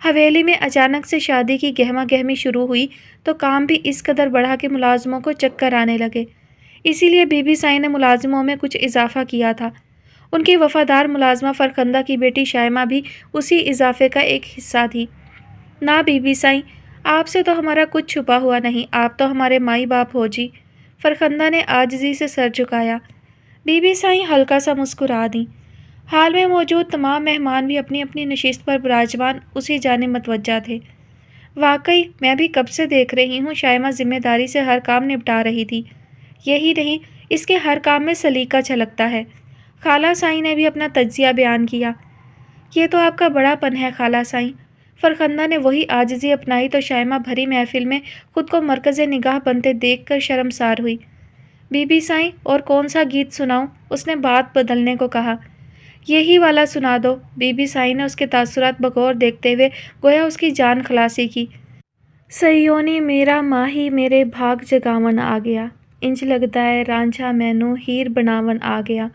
حویلی میں اچانک سے شادی کی گہما گہمی شروع ہوئی تو کام بھی اس قدر بڑھا کہ ملازموں کو چکر آنے لگے۔ اسی لیے بی بی سائیں نے ملازموں میں کچھ اضافہ کیا تھا۔ ان کی وفادار ملازمہ فرخندہ کی بیٹی شائمہ بھی اسی اضافے کا ایک حصہ تھی۔ نا بی بی سائیں، آپ سے تو ہمارا کچھ چھپا ہوا نہیں، آپ تو ہمارے مائی باپ ہو جی۔ فرخندہ نے عاجزی سے سر جھکایا۔ بی بی سائیں ہلکا سا مسکرا دیں۔ حال میں موجود تمام مہمان بھی اپنی اپنی نشست پر براجمان اسی جانب متوجہ تھے۔ واقعی میں بھی کب سے دیکھ رہی ہوں شائمہ ذمہ داری سے ہر کام نپٹا رہی تھی۔ یہی نہیں، اس کے ہر کام میں سلیقہ چھلکتا ہے۔ خالہ سائیں نے بھی اپنا تجزیہ بیان کیا۔ یہ تو آپ کا بڑا پن ہے خالہ سائیں۔ فرخندہ نے وہی عاجزی اپنائی تو شائمہ بھری محفل میں خود کو مرکز نگاہ بنتے دیکھ کر شرمسار ہوئی۔ بی بی سائیں، اور کون سا گیت سناؤں؟ اس نے بات بدلنے کو کہا۔ یہی والا سنا دو۔ بی بی سائیں نے اس کے تاثرات بغور دیکھتے ہوئے گویا اس کی جان خلاصی کی۔ سیونی میرا ماہی میرے بھاگ جگاون آ گیا، انج لگدا ہے رانجھا مینوں ہیر بناون آ گیا۔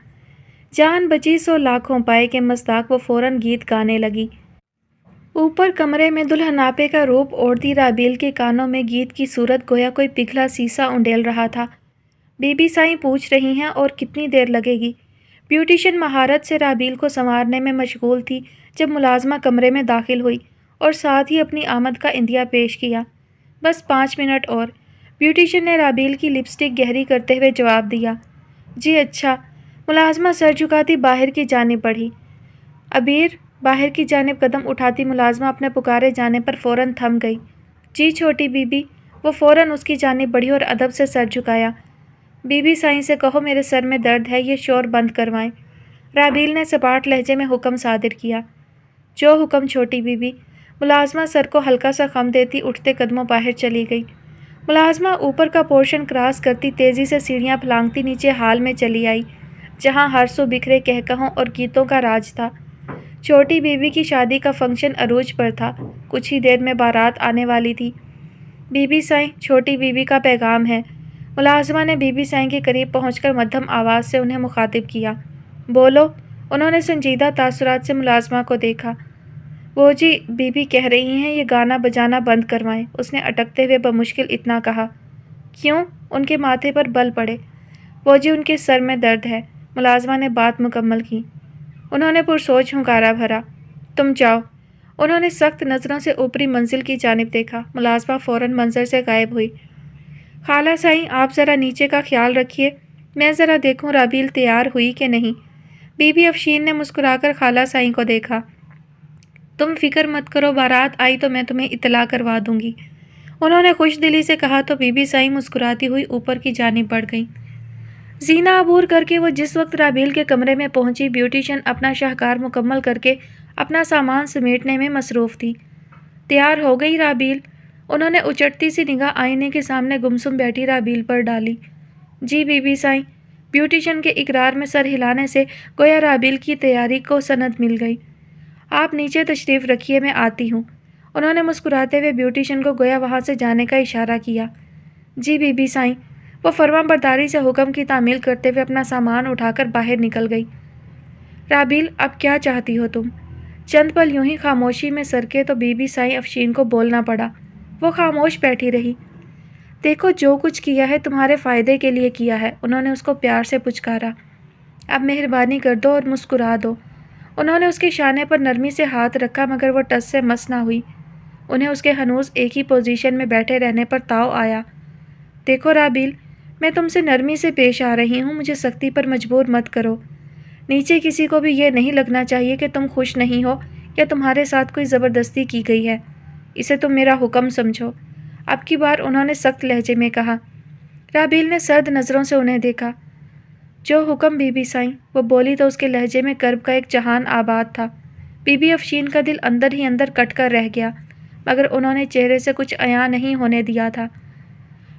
جان بچی سو لاکھوں پائے کے مصداق وہ فوراً گیت گانے لگی۔ اوپر کمرے میں دلہناپے کا روپ اوڑھتی رابیل کے کانوں میں گیت کی صورت گویا کوئی پگھلا سیسا انڈیل رہا تھا۔ بی بی سائیں پوچھ رہی ہیں اور کتنی دیر لگے گی؟ بیوٹیشن مہارت سے رابیل کو سنوارنے میں مشغول تھی جب ملازمہ کمرے میں داخل ہوئی اور ساتھ ہی اپنی آمد کا عندیہ پیش کیا۔ بس 5 منٹ اور۔ بیوٹیشن نے رابیل کی لپسٹک گہری کرتے ہوئے جواب دیا۔ جی اچھا۔ ملازمہ سر جھکاتی باہر کی جانب بڑھی۔ عبیر، باہر کی جانب قدم اٹھاتی ملازمہ اپنے پکارے جانے پر فوراً تھم گئی۔ جی چھوٹی بی بی۔ وہ فوراً اس کی جانب بڑھی اور ادب سے سر جھکایا۔ بی بی سائیں سے کہو میرے سر میں درد ہے، یہ شور بند کروائیں۔ رابیل نے سپاٹ لہجے میں حکم صادر کیا۔ جو حکم چھوٹی بی بی۔ ملازمہ سر کو ہلکا سا خم دیتی اٹھتے قدموں باہر چلی گئی۔ ملازمہ اوپر کا پورشن کراس کرتی تیزی سے سیڑھیاں پھلانگتی نیچے ہال میں چلی آئی جہاں ہر سو بکھرے کہکہوں اور گیتوں کا راج تھا۔ چھوٹی بیوی کی شادی کا فنکشن عروج پر تھا، کچھ ہی دیر میں بارات آنے والی تھی۔ بی بی سائیں، چھوٹی بیوی کا پیغام ہے۔ ملازمہ نے بی بی سائیں کے قریب پہنچ کر مدھم آواز سے انہیں مخاطب کیا۔ بولو۔ انہوں نے سنجیدہ تاثرات سے ملازمہ کو دیکھا۔ وہ جی، بی بی کہہ رہی ہیں یہ گانا بجانا بند کروائیں۔ اس نے اٹکتے ہوئے بمشکل اتنا کہا۔ کیوں؟ ان کے ماتھے پر بل پڑے۔ وہ جی، ان کے سر میں درد ہے۔ ملازمہ نے بات مکمل کی۔ انہوں نے پرسوچ ہنکارا بھرا۔ تم جاؤ۔ انہوں نے سخت نظروں سے اوپری منزل کی جانب دیکھا۔ ملازمہ فوراً منظر سے غائب ہوئی۔ خالہ سائیں، آپ ذرا نیچے کا خیال رکھیے، میں ذرا دیکھوں رابیل تیار ہوئی کہ نہیں۔ بی بی افشین نے مسکرا کر خالہ سائیں کو دیکھا۔ تم فکر مت کرو، بارات آئی تو میں تمہیں اطلاع کروا دوں گی، انہوں نے خوش دلی سے کہا تو بی بی سائیں مسکراتی ہوئی اوپر کی جانب بڑھ گئیں۔ زینہ عبور کر کے وہ جس وقت رابیل کے کمرے میں پہنچی، بیوٹیشن اپنا شاہکار مکمل کر کے اپنا سامان سمیٹنے میں مصروف تھی۔ تیار ہو گئی رابیل؟ انہوں نے اچٹتی سی نگاہ آئینے کے سامنے گمسم بیٹھی رابیل پر ڈالی۔ جی بی بی سائیں۔ بیوٹیشن کے اقرار میں سر ہلانے سے گویا رابیل کی تیاری کو سند مل گئی۔ آپ نیچے تشریف رکھیے، میں آتی ہوں۔ انہوں نے مسکراتے ہوئے بیوٹیشن کو گویا وہاں سے جانے کا اشارہ کیا۔ جی بی بی سائیں۔ وہ فرمان برداری سے حکم کی تعمیل کرتے ہوئے اپنا سامان اٹھا کر باہر نکل گئی۔ رابیل، اب کیا چاہتی ہو تم؟ چند پل یوں ہی خاموشی میں سرکے تو بی بی سائیں افشین کو بولنا پڑا۔ وہ خاموش بیٹھی رہی۔ دیکھو جو کچھ کیا ہے تمہارے فائدے کے لیے کیا ہے، انہوں نے اس کو پیار سے پچکارا۔ اب مہربانی کر دو اور مسکرا دو۔ انہوں نے اس کے شانے پر نرمی سے ہاتھ رکھا مگر وہ ٹس سے مس نہ ہوئی۔ انہیں اس کے ہنوز ایک ہی پوزیشن میں بیٹھے رہنے پر تاؤ آیا۔ دیکھو رابیل، میں تم سے نرمی سے پیش آ رہی ہوں، مجھے سختی پر مجبور مت کرو۔ نیچے کسی کو بھی یہ نہیں لگنا چاہیے کہ تم خوش نہیں ہو یا تمہارے ساتھ کوئی زبردستی کی گئی ہے، اسے تم میرا حکم سمجھو، اب کی بار انہوں نے سخت لہجے میں کہا۔ رابیل نے سرد نظروں سے انہیں دیکھا۔ جو حکم بی بی سائیں، وہ بولی تو اس کے لہجے میں کرب کا ایک جہان آباد تھا۔ بی بی افشین کا دل اندر ہی اندر کٹ کر رہ گیا مگر انہوں نے چہرے سے کچھ عیاں نہیں ہونے دیا تھا۔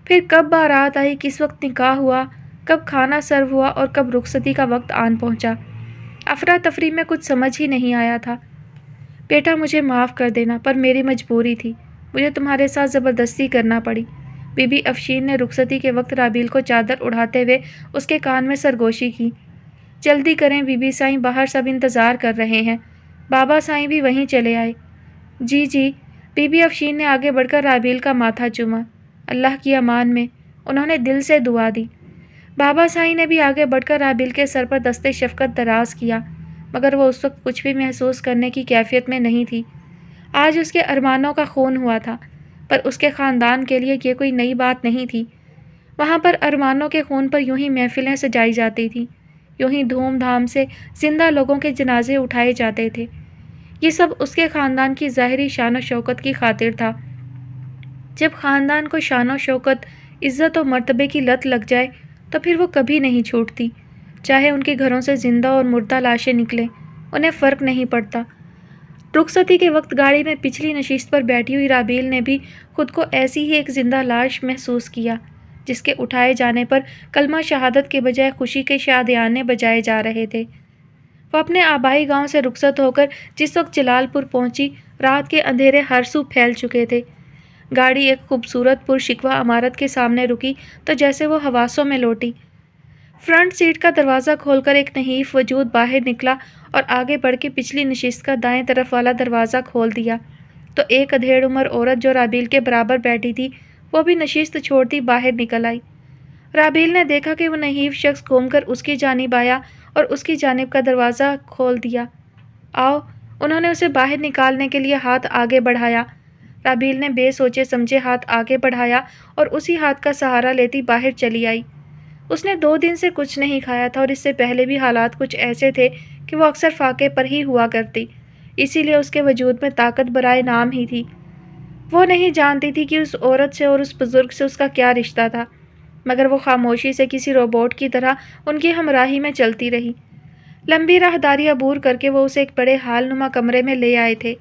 پھر کب بارات آئی، کس وقت نکاح ہوا، کب کھانا سرو ہوا اور کب رخصتی کا وقت آن پہنچا، افراتفری میں کچھ سمجھ ہی نہیں آیا تھا۔ بیٹا مجھے معاف کر دینا، پر میری مجبوری تھی، مجھے تمہارے ساتھ زبردستی کرنا پڑی۔ بی بی افشین نے رخصتی کے وقت رابیل کو چادر اڑھاتے ہوئے اس کے کان میں سرگوشی کی۔ جلدی کریں بی بی سائیں، باہر سب انتظار کر رہے ہیں۔ بابا سائیں بھی وہیں چلے آئے۔ جی جی، بی بی افشین نے آگے بڑھ کر رابیل کا ماتھا چوما۔ اللہ کی امان میں، انہوں نے دل سے دعا دی۔ بابا سائی نے بھی آگے بڑھ کر رابیل کے سر پر دست شفقت دراز کیا، مگر وہ اس وقت کچھ بھی محسوس کرنے کی کیفیت میں نہیں تھی۔ آج اس کے ارمانوں کا خون ہوا تھا، پر اس کے خاندان کے لیے یہ کوئی نئی بات نہیں تھی۔ وہاں پر ارمانوں کے خون پر یوں ہی محفلیں سجائی جاتی تھیں، یوں ہی دھوم دھام سے زندہ لوگوں کے جنازے اٹھائے جاتے تھے۔ یہ سب اس کے خاندان کی ظاہری شان و شوکت کی خاطر تھا۔ جب خاندان کو شان و شوکت، عزت و مرتبے کی لت لگ جائے تو پھر وہ کبھی نہیں چھوٹتی، چاہے ان کے گھروں سے زندہ اور مردہ لاشیں نکلیں، انہیں فرق نہیں پڑتا۔ رخصتی کے وقت گاڑی میں پچھلی نشست پر بیٹھی ہوئی رابیل نے بھی خود کو ایسی ہی ایک زندہ لاش محسوس کیا، جس کے اٹھائے جانے پر کلمہ شہادت کے بجائے خوشی کے شادیانے بجائے جا رہے تھے۔ وہ اپنے آبائی گاؤں سے رخصت ہو کر جس وقت جلال پور پہنچی، رات کے اندھیرے ہر سو پھیل چکے تھے۔ گاڑی ایک خوبصورت پر شکوہ عمارت کے سامنے رکی تو جیسے وہ حواسوں میں لوٹی۔ فرنٹ سیٹ کا دروازہ کھول کر ایک نحیف وجود باہر نکلا اور آگے بڑھ کے پچھلی نشست کا دائیں طرف والا دروازہ کھول دیا تو ایک ادھیڑ عمر عورت جو رابیل کے برابر بیٹھی تھی، وہ بھی نشست چھوڑتی باہر نکل آئی۔ رابیل نے دیکھا کہ وہ نحیف شخص گھوم کر اس کی جانب آیا اور اس کی جانب کا دروازہ کھول دیا۔ آؤ، انہوں نے اسے باہر نکالنے کے لیے ہاتھ آگے بڑھایا۔ رابیل نے بے سوچے سمجھے ہاتھ آگے بڑھایا اور اسی ہاتھ کا سہارا لیتی باہر چلی آئی۔ اس نے 2 دن سے کچھ نہیں کھایا تھا اور اس سے پہلے بھی حالات کچھ ایسے تھے کہ وہ اکثر فاقے پر ہی ہوا کرتی، اسی لیے اس کے وجود میں طاقت برائے نام ہی تھی۔ وہ نہیں جانتی تھی کہ اس عورت سے اور اس بزرگ سے اس کا کیا رشتہ تھا، مگر وہ خاموشی سے کسی روبوٹ کی طرح ان کی ہمراہی میں چلتی رہی۔ لمبی راہداری عبور کر کے وہ اسے ایک بڑے ہال نما کمرے میں لے آئے تھے۔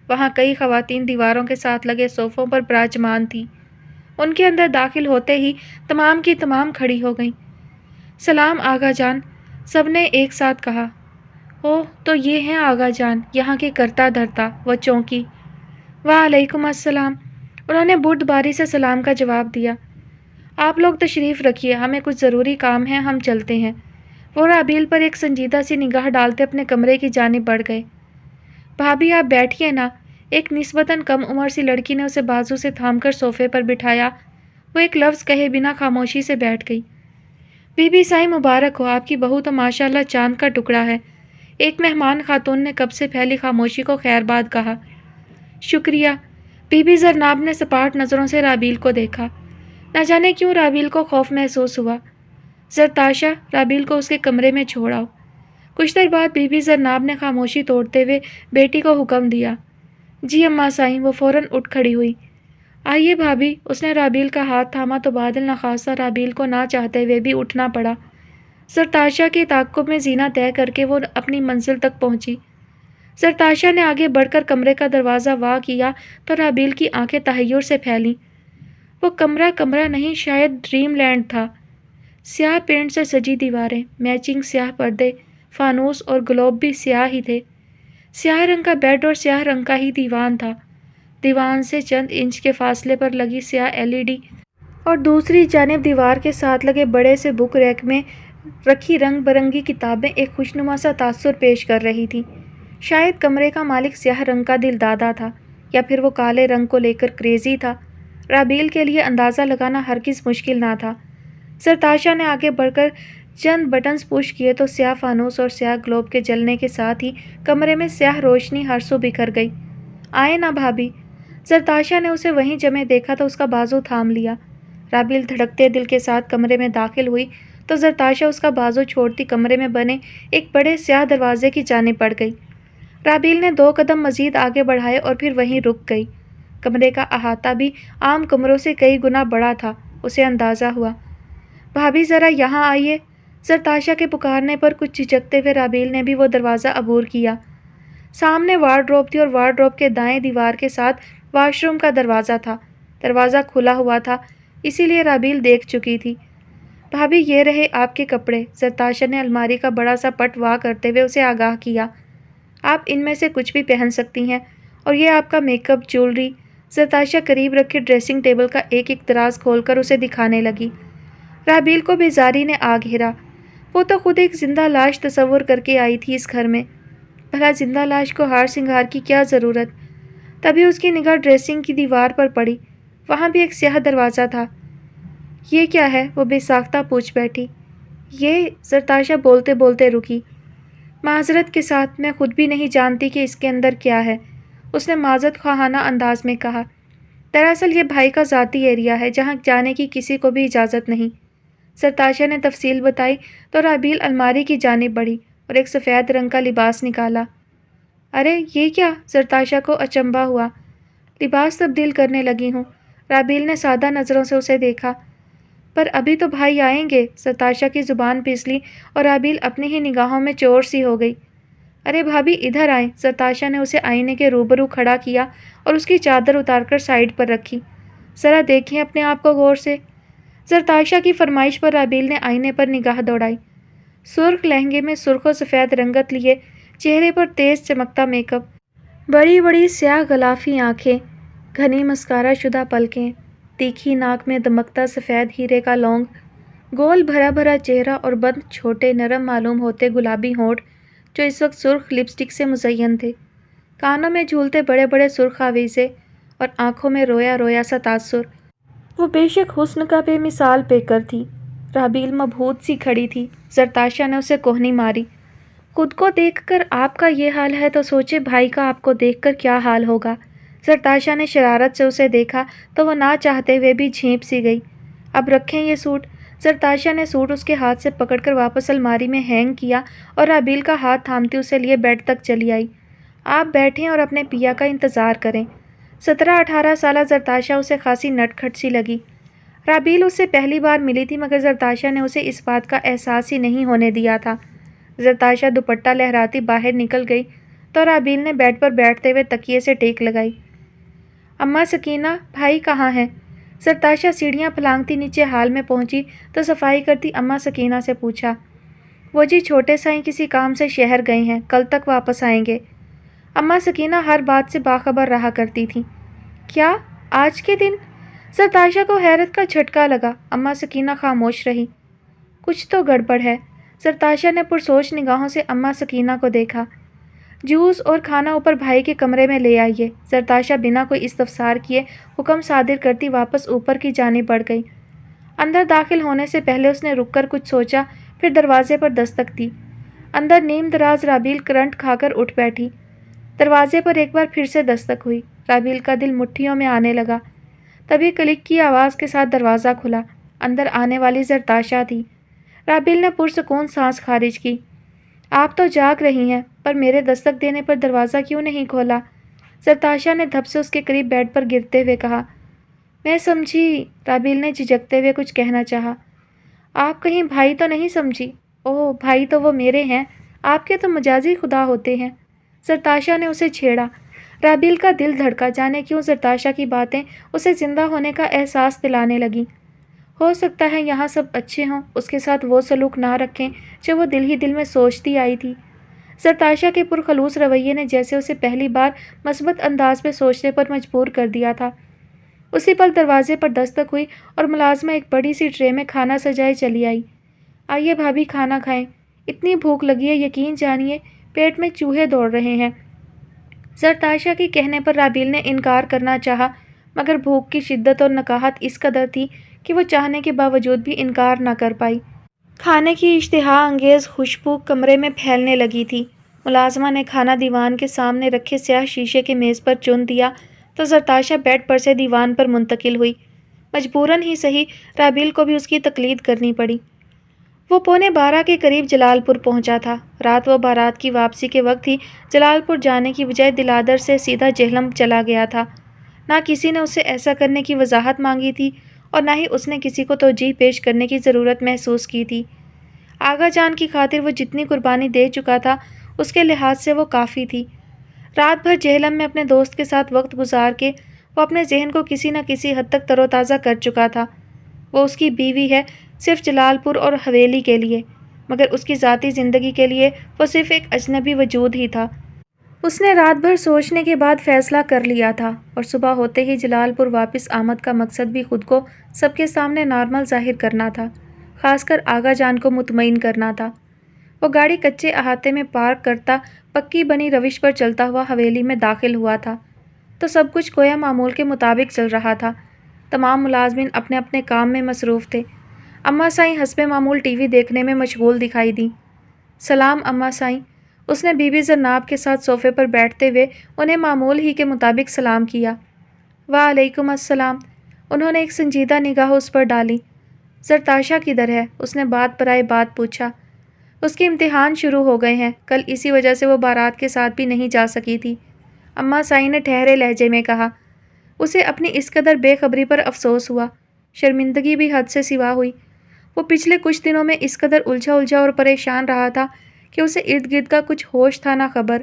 وہاں کئی خواتین دیواروں کے ساتھ لگے صوفوں پر براجمان تھیں۔ ان کے اندر داخل ہوتے ہی تمام کی تمام کھڑی ہو گئیں۔ سلام آغا جان، سب نے ایک ساتھ کہا۔ اوہ، تو یہ ہیں آغا جان، یہاں کے کرتا دھرتا۔ وہ چونکی۔ وعلیکم السلام، انہوں نے بردباری سے سلام کا جواب دیا۔ آپ لوگ تشریف رکھیے، ہمیں کچھ ضروری کام ہے، ہم چلتے ہیں۔ وہ رابیل پر ایک سنجیدہ سی نگاہ ڈالتے اپنے کمرے کی جانب بڑھ گئے۔ بھابھی آپ بیٹھیے نا، ایک نسبتاً کم عمر سی لڑکی نے اسے بازو سے تھام کر صوفے پر بٹھایا۔ وہ ایک لفظ کہے بنا خاموشی سے بیٹھ گئی۔ بی بی سائی مبارک ہو، آپ کی بہو تو ماشاءاللہ چاند کا ٹکڑا ہے، ایک مہمان خاتون نے کب سے پھیلی خاموشی کو خیر باد کہا۔ شکریہ۔ بی بی زرناب نے سپاٹ نظروں سے رابیل کو دیکھا۔ نہ جانے کیوں رابیل کو خوف محسوس ہوا۔ زرتاشا، رابیل کو اس کے کمرے میں چھوڑ آؤ۔ کچھ دیر بعد بی بی زرناب نے خاموشی توڑتے ہوئے بیٹی کو حکم دیا۔ جی اماں سائیں، وہ فوراً اٹھ کھڑی ہوئی۔ آئیے بھابھی، اس نے رابیل کا ہاتھ تھاما تو بادل نخواستہ رابیل کو نہ چاہتے ہوئے بھی اٹھنا پڑا۔ زرتاشا کے تعاقب میں زینہ طے کر کے وہ اپنی منزل تک پہنچی۔ زرتاشا نے آگے بڑھ کر کمرے کا دروازہ وا کیا تو رابیل کی آنکھیں تحیر سے پھیلیں۔ وہ کمرہ نہیں، شاید ڈریم لینڈ تھا۔ سیاہ پینٹ سے سجی دیواریں، میچنگ سیاہ پردے، فانوس اور گلوب بھی سیاہ ہی تھے۔ سیاہ رنگ کا بیڈ اور سیاہ رنگ کا ہی دیوان تھا۔ دیوان سے چند انچ کے فاصلے پر لگی سیاہ LED اور دوسری جانب دیوار کے ساتھ لگے بڑے سے بک ریک میں رکھی رنگ برنگی کتابیں ایک خوشنما سا تاثر پیش کر رہی تھیں۔ شاید کمرے کا مالک سیاہ رنگ کا دل دادا تھا یا پھر وہ کالے رنگ کو لے کر کریزی تھا۔ رابیل کے لیے اندازہ لگانا ہرگز مشکل نہ تھا۔ زرتاشا نے آگے بڑھ کر چند بٹنز پش کیے تو سیاہ فانوس اور سیاہ گلوب کے جلنے کے ساتھ ہی کمرے میں سیاہ روشنی ہر سو بکھر گئی۔ آئے نا بھابھی۔ زرتاشا نے اسے وہیں جمے دیکھا تو اس کا بازو تھام لیا۔ رابیل دھڑکتے دل کے ساتھ کمرے میں داخل ہوئی تو زرتاشا اس کا بازو چھوڑتی کمرے میں بنے ایک بڑے سیاہ دروازے کی جانب بڑھ گئی۔ رابیل نے 2 قدم مزید آگے بڑھائے اور پھر وہیں رک گئی۔ کمرے کا احاطہ بھی عام کمروں سے کئی گنا بڑا تھا، اسے اندازہ ہوا۔ بھابھی ذرا یہاں آئیے۔ زرتاشا کے پکارنے پر کچھ جھجکتے ہوئے رابیل نے بھی وہ دروازہ عبور کیا۔ سامنے وارڈروب تھی اور وارڈروب کے دائیں دیوار کے ساتھ واش روم کا دروازہ تھا۔ دروازہ کھلا ہوا تھا، اسی لیے رابیل دیکھ چکی تھی۔ بھابھی یہ رہے آپ کے کپڑے۔ زرتاشا نے الماری کا بڑا سا پٹ وا کرتے ہوئے اسے آگاہ کیا۔ آپ ان میں سے کچھ بھی پہن سکتی ہیں، اور یہ آپ کا میک اپ، جیولری۔ زرتاشا قریب رکھے ڈریسنگ ٹیبل کا ایک ایک دراز کھول کر اسے دکھانے لگی۔ رابیل کو بیزاری نے آ گھیرا۔ وہ تو خود ایک زندہ لاش تصور کر کے آئی تھی اس گھر میں۔ بھلا زندہ لاش کو ہار سنگار کی کیا ضرورت؟ تبھی اس کی نگاہ ڈریسنگ کی دیوار پر پڑی۔ وہاں بھی ایک سیاہ دروازہ تھا۔ یہ کیا ہے؟ وہ بے ساختہ پوچھ بیٹھی۔ یہ زرتاشا بولتے بولتے رکی۔ معذرت کے ساتھ، میں خود بھی نہیں جانتی کہ اس کے اندر کیا ہے، اس نے معذرت خواہانہ انداز میں کہا۔ دراصل یہ بھائی کا ذاتی ایریا ہے جہاں جانے کی کسی کو بھی اجازت نہیں۔ زرتاشا نے تفصیل بتائی تو رابیل الماری کی جانب بڑھی اور ایک سفید رنگ کا لباس نکالا۔ ارے یہ کیا؟ زرتاشا کو اچنبھا ہوا۔ لباس تبدیل کرنے لگی ہوں۔ رابیل نے سادہ نظروں سے اسے دیکھا۔ پر ابھی تو بھائی آئیں گے۔ زرتاشا کی زبان پھسلی اور رابیل اپنی ہی نگاہوں میں چور سی ہو گئی۔ ارے بھابھی ادھر آئیں۔ زرتاشا نے اسے آئینے کے روبرو کھڑا کیا اور اس کی چادر اتار کر سائڈ پر رکھی۔ ذرا دیکھیں اپنے آپ کو غور سے۔ زرتاشا کی فرمائش پر رابیل نے آئینے پر نگاہ دوڑائی۔ سرخ لہنگے میں سرخ و سفید رنگت لیے، چہرے پر تیز چمکتا میک اپ، بڑی بڑی سیاہ غلافی آنکھیں، گھنی مسکارا شدہ پلکیں، تیکھی ناک میں دمکتا سفید ہیرے کا لونگ، گول بھرا بھرا چہرہ اور بند چھوٹے نرم معلوم ہوتے گلابی ہونٹ جو اس وقت سرخ لپسٹک سے مزین تھے، کانوں میں جھولتے بڑے بڑے سرخ آویزے اور آنکھوں میں رویا رویا سا تاثر۔ وہ بے شک حسن کا بے مثال پیکر تھی۔ رابیل مبہوت سی کھڑی تھی۔ زرتاشا نے اسے کوہنی ماری۔ خود کو دیکھ کر آپ کا یہ حال ہے تو سوچے بھائی کا آپ کو دیکھ کر کیا حال ہوگا۔ زرتاشا نے شرارت سے اسے دیکھا تو وہ نہ چاہتے ہوئے بھی جھینپ سی گئی۔ اب رکھیں یہ سوٹ۔ زرتاشا نے سوٹ اس کے ہاتھ سے پکڑ کر واپس الماری میں ہینگ کیا اور رابیل کا ہاتھ تھامتی اسے لیے بیڈ تک چلی آئی۔ آپ بیٹھیں اور اپنے پیا کا انتظار کریں۔ 17-18 سالہ زرتاشا اسے خاصی نٹ کھٹ سی لگی۔ رابیل اس سے پہلی بار ملی تھی مگر زرتاشا نے اسے اس بات کا احساس ہی نہیں ہونے دیا تھا۔ زرتاشا دوپٹہ لہراتی باہر نکل گئی تو رابیل نے بیڈ پر بیٹھتے ہوئے تکیے سے ٹیک لگائی۔ اماں سکینہ، بھائی کہاں ہے؟ زرتاشا سیڑھیاں پھلانگتی نیچے ہال میں پہنچی تو صفائی کرتی اماں سکینہ سے پوچھا۔ وہ جی چھوٹے سائیں کسی کام سے شہر گئے ہیں، کل تک واپس آئیں گے۔ اماں سکینہ ہر بات سے باخبر رہا کرتی تھیں۔ کیا؟ آج کے دن؟ زرتاشا کو حیرت کا جھٹکا لگا۔ اماں سکینہ خاموش رہی۔ کچھ تو گڑبڑ ہے۔ زرتاشا نے پرسوچ نگاہوں سے اماں سکینہ کو دیکھا۔ جوس اور کھانا اوپر بھائی کے کمرے میں لے آئیے۔ زرتاشا بنا کوئی استفسار کیے حکم صادر کرتی واپس اوپر کی جانب بڑھ گئی۔ اندر داخل ہونے سے پہلے اس نے رک کر کچھ سوچا، پھر دروازے پر دستک دی۔ اندر نیم دراز رابیل کرنٹ کھا کر اٹھ بیٹھی۔ دروازے پر ایک بار پھر سے دستک ہوئی۔ رابیل کا دل مٹھیوں میں آنے لگا۔ تبھی کلک کی آواز کے ساتھ دروازہ کھلا۔ اندر آنے والی زرتاشا تھی۔ رابیل نے پرسکون سانس خارج کی۔ آپ تو جاگ رہی ہیں، پر میرے دستک دینے پر دروازہ کیوں نہیں کھولا؟ زرتاشا نے دھپ سے اس کے قریب بیڈ پر گرتے ہوئے کہا۔ میں سمجھی۔ رابیل نے جھجکتے ہوئے کچھ کہنا چاہا۔ آپ کہیں بھائی تو نہیں سمجھی؟ اوہ بھائی تو وہ میرے ہیں، آپ کے تو مجازی خدا ہوتے ہیں۔ زرتاشا نے اسے چھیڑا۔ رابیل کا دل دھڑکا، جانے کیوں زرتاشا کی باتیں اسے زندہ ہونے کا احساس دلانے لگیں۔ ہو سکتا ہے یہاں سب اچھے ہوں، اس کے ساتھ وہ سلوک نہ رکھیں جو وہ دل ہی دل میں سوچتی آئی تھی۔ زرتاشا کے پرخلوص رویے نے جیسے اسے پہلی بار مثبت انداز میں سوچنے پر مجبور کر دیا تھا۔ اسی پل دروازے پر دستک ہوئی اور ملازمہ ایک بڑی سی ٹرے میں کھانا سجائے چلی آئی۔ آئیے بھابھی کھانا کھائیں، اتنی بھوک لگی ہے یقین جانیے پیٹ میں چوہے دوڑ رہے ہیں۔ زرتاشا کے کہنے پر رابیل نے انکار کرنا چاہا مگر بھوک کی شدت اور نکاہت اس قدر تھی کہ وہ چاہنے کے باوجود بھی انکار نہ کر پائی۔ کھانے کی اشتہا انگیز خوشبو کمرے میں پھیلنے لگی تھی۔ ملازمہ نے کھانا دیوان کے سامنے رکھے سیاہ شیشے کے میز پر چن دیا تو زرتاشا بیڈ پر سے دیوان پر منتقل ہوئی۔ مجبوراً ہی صحیح، رابیل کو بھی اس کی تقلید کرنی پڑی۔ وہ 11:15 کے قریب جلال پور پہنچا تھا۔ رات وہ بارات کی واپسی کے وقت ہی جلال پور جانے کی بجائے دلادر سے سیدھا جہلم چلا گیا تھا۔ نہ کسی نے اس سے ایسا کرنے کی وضاحت مانگی تھی اور نہ ہی اس نے کسی کو توجیہ پیش کرنے کی ضرورت محسوس کی تھی۔ آغا جان کی خاطر وہ جتنی قربانی دے چکا تھا اس کے لحاظ سے وہ کافی تھی۔ رات بھر جہلم میں اپنے دوست کے ساتھ وقت گزار کے وہ اپنے ذہن کو کسی نہ کسی حد تک تر و تازہ کر چکا تھا۔ وہ اس کی بیوی ہے صرف جلال پور اور حویلی کے لیے، مگر اس کی ذاتی زندگی کے لیے وہ صرف ایک اجنبی وجود ہی تھا۔ اس نے رات بھر سوچنے کے بعد فیصلہ کر لیا تھا اور صبح ہوتے ہی جلال پور واپس آمد کا مقصد بھی خود کو سب کے سامنے نارمل ظاہر کرنا تھا، خاص کر آغا جان کو مطمئن کرنا تھا۔ وہ گاڑی کچے احاطے میں پارک کرتا پکی بنی روش پر چلتا ہوا حویلی میں داخل ہوا تھا۔ تو سب کچھ گویا معمول کے مطابق چل رہا تھا۔ تمام ملازمین اپنے اپنے کام میں مصروف تھے۔ اماں سائیں حسب معمول ٹی وی دیکھنے میں مشغول دکھائی دیں۔ سلام اماں سائیں، اس نے بی بی زرناب کے ساتھ صوفے پر بیٹھتے ہوئے انہیں معمول ہی کے مطابق سلام کیا۔ وعلیکم السلام۔ انہوں نے ایک سنجیدہ نگاہ اس پر ڈالی۔ زرتاشا کدھر ہے؟ اس نے بات برائے بات پوچھا۔ اس کے امتحان شروع ہو گئے ہیں، کل اسی وجہ سے وہ بارات کے ساتھ بھی نہیں جا سکی تھی، اماں سائیں نے ٹھہرے لہجے میں کہا۔ اسے اپنی اس قدر بے خبری پر افسوس ہوا، شرمندگی بھی حد سے سوا ہوئی۔ وہ پچھلے کچھ دنوں میں اس قدر الجھا اور پریشان رہا تھا کہ اسے ارد گرد کا کچھ ہوش تھا نہ خبر۔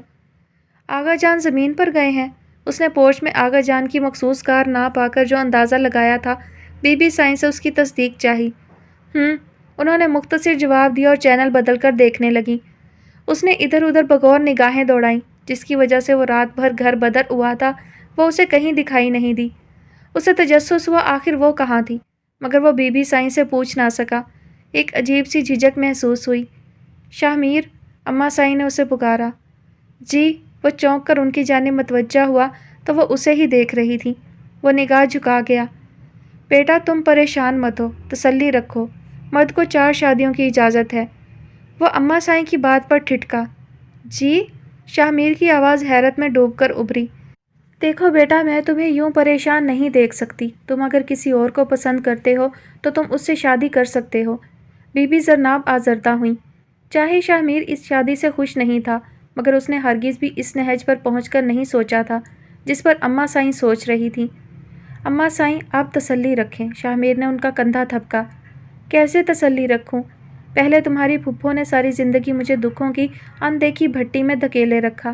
آغا جان زمین پر گئے ہیں؟ اس نے پوچھ میں آغا جان کی مخصوص کار نہ پا کر جو اندازہ لگایا تھا، بی بی سائیں سے اس کی تصدیق چاہی۔ انہوں نے مختصر جواب دیا اور چینل بدل کر دیکھنے لگی۔ اس نے ادھر ادھر بغور نگاہیں دوڑائیں، جس کی وجہ سے وہ رات بھر گھر بدر ہوا تھا وہ اسے کہیں دکھائی نہیں دی۔ اسے تجسس ہوا آخر وہ کہاں تھی، مگر وہ بی بی سائیں سے پوچھ نہ سکا۔ ایک عجیب سی جھجک محسوس ہوئی۔ شاہ میر، اماں سائیں نے اسے پکارا۔ جی۔ وہ چونک کر ان کی جانب متوجہ ہوا تو وہ اسے ہی دیکھ رہی تھی۔ وہ نگاہ جھکا گیا۔ بیٹا تم پریشان مت ہو، تسلی رکھو، مرد کو 4 شادیوں کی اجازت ہے۔ وہ اماں سائیں کی بات پر ٹھٹکا۔ جی؟ شاہ میر کی آواز حیرت میں ڈوب کر ابھری۔ دیکھو بیٹا، میں تمہیں یوں پریشان نہیں دیکھ سکتی۔ تم اگر کسی اور کو پسند کرتے ہو تو تم اس سے شادی کر سکتے ہو۔ بی بی زرناب آزردہ ہوئیں۔ چاہے شاہ میر اس شادی سے خوش نہیں تھا، مگر اس نے ہرگز بھی اس نہج پر پہنچ کر نہیں سوچا تھا جس پر اماں سائیں سوچ رہی تھیں۔ اماں سائیں، آپ تسلی رکھیں، شاہ میر نے ان کا کندھا تھپکا۔ کیسے تسلی رکھوں؟ پہلے تمہاری پھپھو نے ساری زندگی مجھے دکھوں کی اندیکھی بھٹی میں دھکیلے رکھا،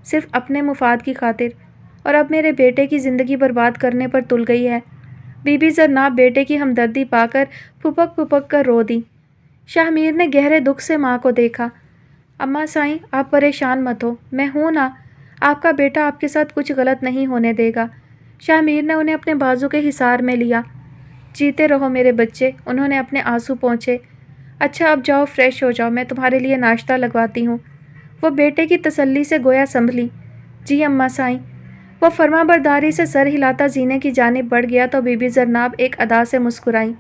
صرف اپنے مفاد کی خاطر، اور اب میرے بیٹے کی زندگی برباد کرنے پر تل گئی ہے۔ بی بی زرناب بیٹے کی ہمدردی پا کر پھپک پھپک کر رو دی۔ شاہ میر نے گہرے دکھ سے ماں کو دیکھا۔ اماں سائیں، آپ پریشان مت ہو، میں ہوں نا، آپ کا بیٹا آپ کے ساتھ کچھ غلط نہیں ہونے دے گا۔ شاہ میر نے انہیں اپنے بازو کے حصار میں لیا۔ جیتے رہو میرے بچے، انہوں نے اپنے آنسو پونچھے۔ اچھا اب جاؤ فریش ہو جاؤ، میں تمہارے لیے ناشتہ لگواتی ہوں۔ وہ بیٹے کی تسلی سے گویا سنبھلی۔ جی اماں سائیں۔ وہ فرما برداری سے سر ہلاتا زینے کی جانب بڑھ گیا تو بی بی زرناب ایک ادا سے مسکرائیں۔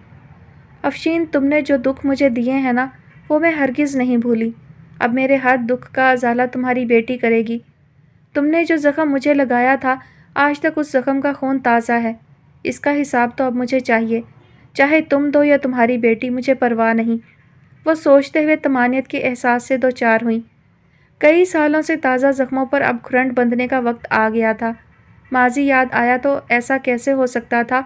افشین، تم نے جو دکھ مجھے دیے ہیں نا، وہ میں ہرگز نہیں بھولی۔ اب میرے ہر دکھ کا ازالہ تمہاری بیٹی کرے گی۔ تم نے جو زخم مجھے لگایا تھا، آج تک اس زخم کا خون تازہ ہے۔ اس کا حساب تو اب مجھے چاہیے، چاہے تم دو یا تمہاری بیٹی، مجھے پرواہ نہیں۔ وہ سوچتے ہوئے طمانینت کے احساس سے دوچار ہوئیں۔ کئی سالوں سے تازہ زخموں پر اب گھرنٹ بندھنے کا وقت آ گیا تھا۔ ماضی یاد آیا تو ایسا کیسے ہو سکتا تھا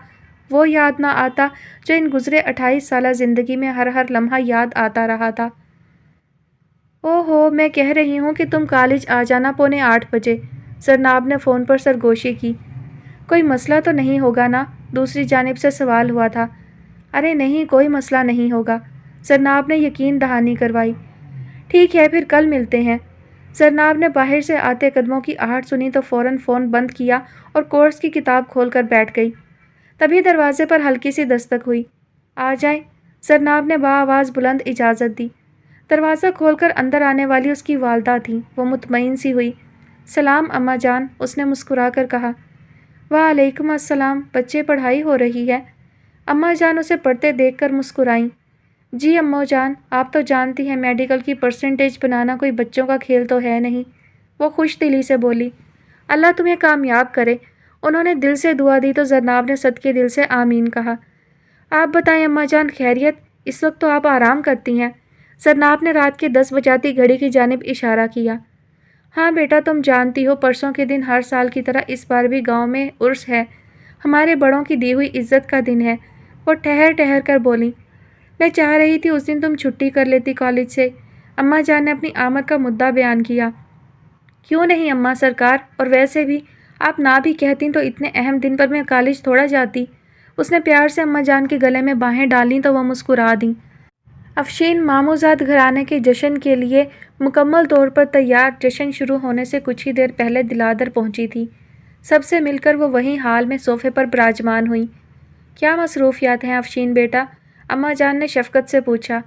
وہ یاد نہ آتا جو ان گزرے 28 سالہ زندگی میں ہر لمحہ یاد آتا رہا تھا۔ میں کہہ رہی ہوں کہ تم کالج آ جانا 7:45 بجے، زرناب نے فون پر سرگوشی کی۔ کوئی مسئلہ تو نہیں ہوگا نا؟ دوسری جانب سے سوال ہوا تھا۔ ارے نہیں، کوئی مسئلہ نہیں ہوگا، زرناب نے یقین دہانی کروائی۔ ٹھیک ہے پھر کل ملتے ہیں۔ زرناب نے باہر سے آتے قدموں کی آہٹ سنی تو فوراً فون بند کیا اور کورس کی کتاب کھول کر بیٹھ گئی۔ تبھی دروازے پر ہلکی سی دستک ہوئی۔ آ جائیں، زرناب نے بآواز بلند اجازت دی۔ دروازہ کھول کر اندر آنے والی اس کی والدہ تھیں۔ وہ مطمئن سی ہوئی۔ سلام اماں جان، اس نے مسکرا کر کہا۔ وعلیکم السلام، بچے پڑھائی ہو رہی ہے؟ اماں جان اسے پڑھتے دیکھ کر مسکرائیں۔ جی اماں جان، آپ تو جانتی ہیں میڈیکل کی پرسنٹیج بنانا کوئی بچوں کا کھیل تو ہے نہیں، وہ خوش دلی سے بولی۔ اللہ تمہیں کامیاب کرے۔ انہوں نے دل سے دعا دی تو زرناب نے صدقے دل سے آمین کہا۔ آپ بتائیں اماں جان، خیریت؟ اس وقت تو آپ آرام کرتی ہیں۔ زرناب نے رات کے 10 بجاتی گھڑی کی جانب اشارہ کیا۔ ہاں بیٹا، تم جانتی ہو پرسوں کے دن ہر سال کی طرح اس بار بھی گاؤں میں عرس ہے، ہمارے بڑوں کی دی ہوئی عزت کا دن ہے۔ وہ ٹھہر کر بولی۔ میں چاہ رہی تھی اس دن تم چھٹی کر لیتی کالج سے، اماں جان نے اپنی آمد کا مدعا بیان کیا۔ کیوں نہیں اماں سرکار، اور ویسے بھی آپ نہ بھی کہتیں تو اتنے اہم دن پر میں کالج تھوڑا جاتی۔ اس نے پیار سے اماں جان کے گلے میں باہیں ڈالیں تو وہ مسکرا دیں۔ افشین ماموزاد گھرانے کے جشن کے لیے مکمل طور پر تیار، جشن شروع ہونے سے کچھ ہی دیر پہلے دلادر پہنچی تھی۔ سب سے مل کر وہ وہیں حال میں صوفے پر براجمان ہوئیں۔ کیا مصروفیات ہیں افشین بیٹا؟ اماں جان نے شفقت سے پوچھا۔